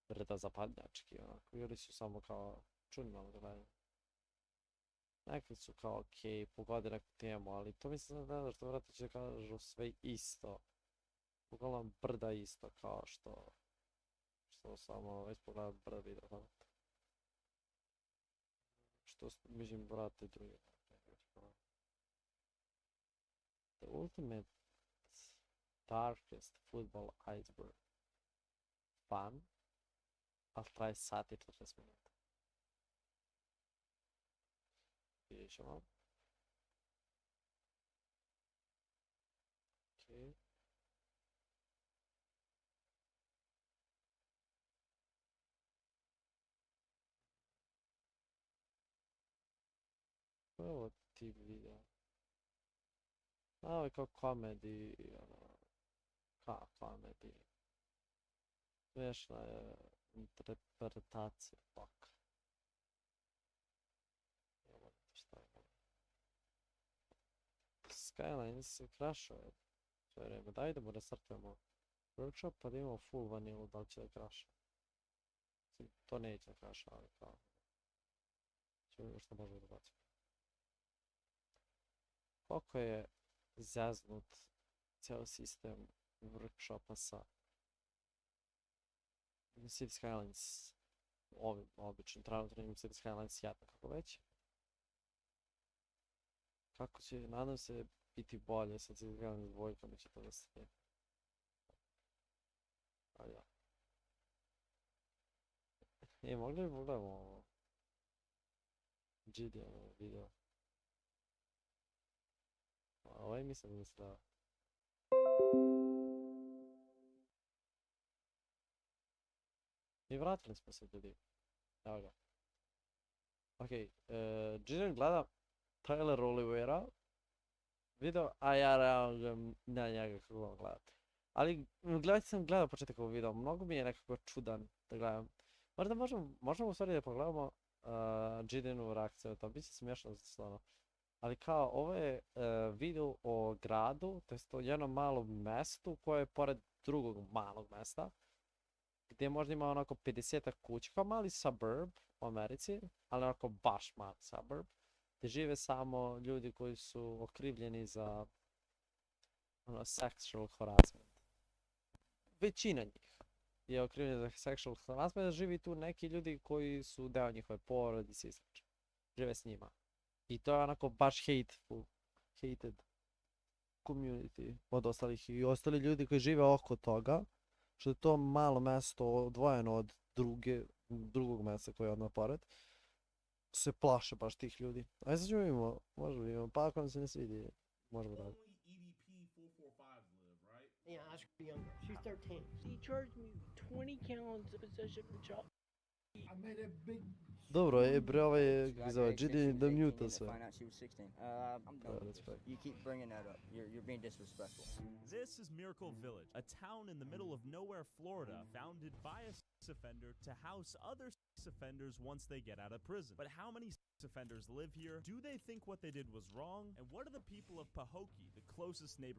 brda zapadnjački, onako. Ili su samo kao, čudno malo gledaju. Nekli su kao, okej, pogodi neku temu, ali to mislim da ne što vratno će da kažu sve isto. Uglavnom brda isto, kao što samo već pogledam brda video. Što mislim vrate druge. The ultimate darkest football iceberg. Fun, ali traje sat i 40 minuta. Vidjet ćemo. Okay. Ovo tip videa. Ovo je kao komedi, komedi. Smiješna je interpretacija, pak. Skylines crashuje sve vreme. Daj da mu restartujemo workshop pa da imamo full vanilu, da li će da crasha. To neće da crasha, ali kao... Ćemo vidjeti što možemo da bacimo. Koliko je zeznut cijeli sistem workshopa sa Civ Skylines, ovim običnim, trenutno imam Civ Skylines 1, kako već. Kako će, nadam se, biti bolje sa Civ Skylines 2, će to da se je. Ali ja. Mogli bi pogledamo ovo GD video. Ovaj mislim da se da... I vratili smo se ljudi. Evo ga. Ok, Gideon gleda Tyler Olivera video, a ja realno na njega kako vam gledate. Ali sam gledao početak ovog videa, mnogo mi je nekako čudan da gledam. Možda možemo u stvari da pogledamo Gideonu reakciju, to biće smiješno stvarno. Ali kao, ovo je video o gradu, to je o jednom malom mestu koje je pored drugog malog mesta, gdje možda ima onako 50 kuća, kao mali suburb u Americi, ali onako baš mali suburb, gdje žive samo ljudi koji su okrivljeni za sexual harassment. Većina njih je okrivljena za sexual harassment, živi tu neki ljudi koji su deo njihove porodice i slično. Žive s njima. I to je onako baš hated community od ostalih i ostali ljudi koji žive oko toga, što je to malo mesto odvojeno od drugog mesta koje je odmah pored, se plaše baš tih ljudi. Ajde sad ćemo vidimo, možemo vidimo, pa ako nam se ne svidi, možemo da... Yeah, I should be younger. She's 13. She charged me 20 gallons of possession for chocolate. I made a big... Dobro, bre, ovaj je za GD da mute sve. I'm done. You keep bringing that up. You're being disrespectful. This is Miracle Village, a town in the middle of nowhere, Florida, founded by a sex offender to house other sex offenders once they get out of prison. But how many sex offenders live here? Do they think what they did was wrong? And what are the people of Pahokee, the closest neighboring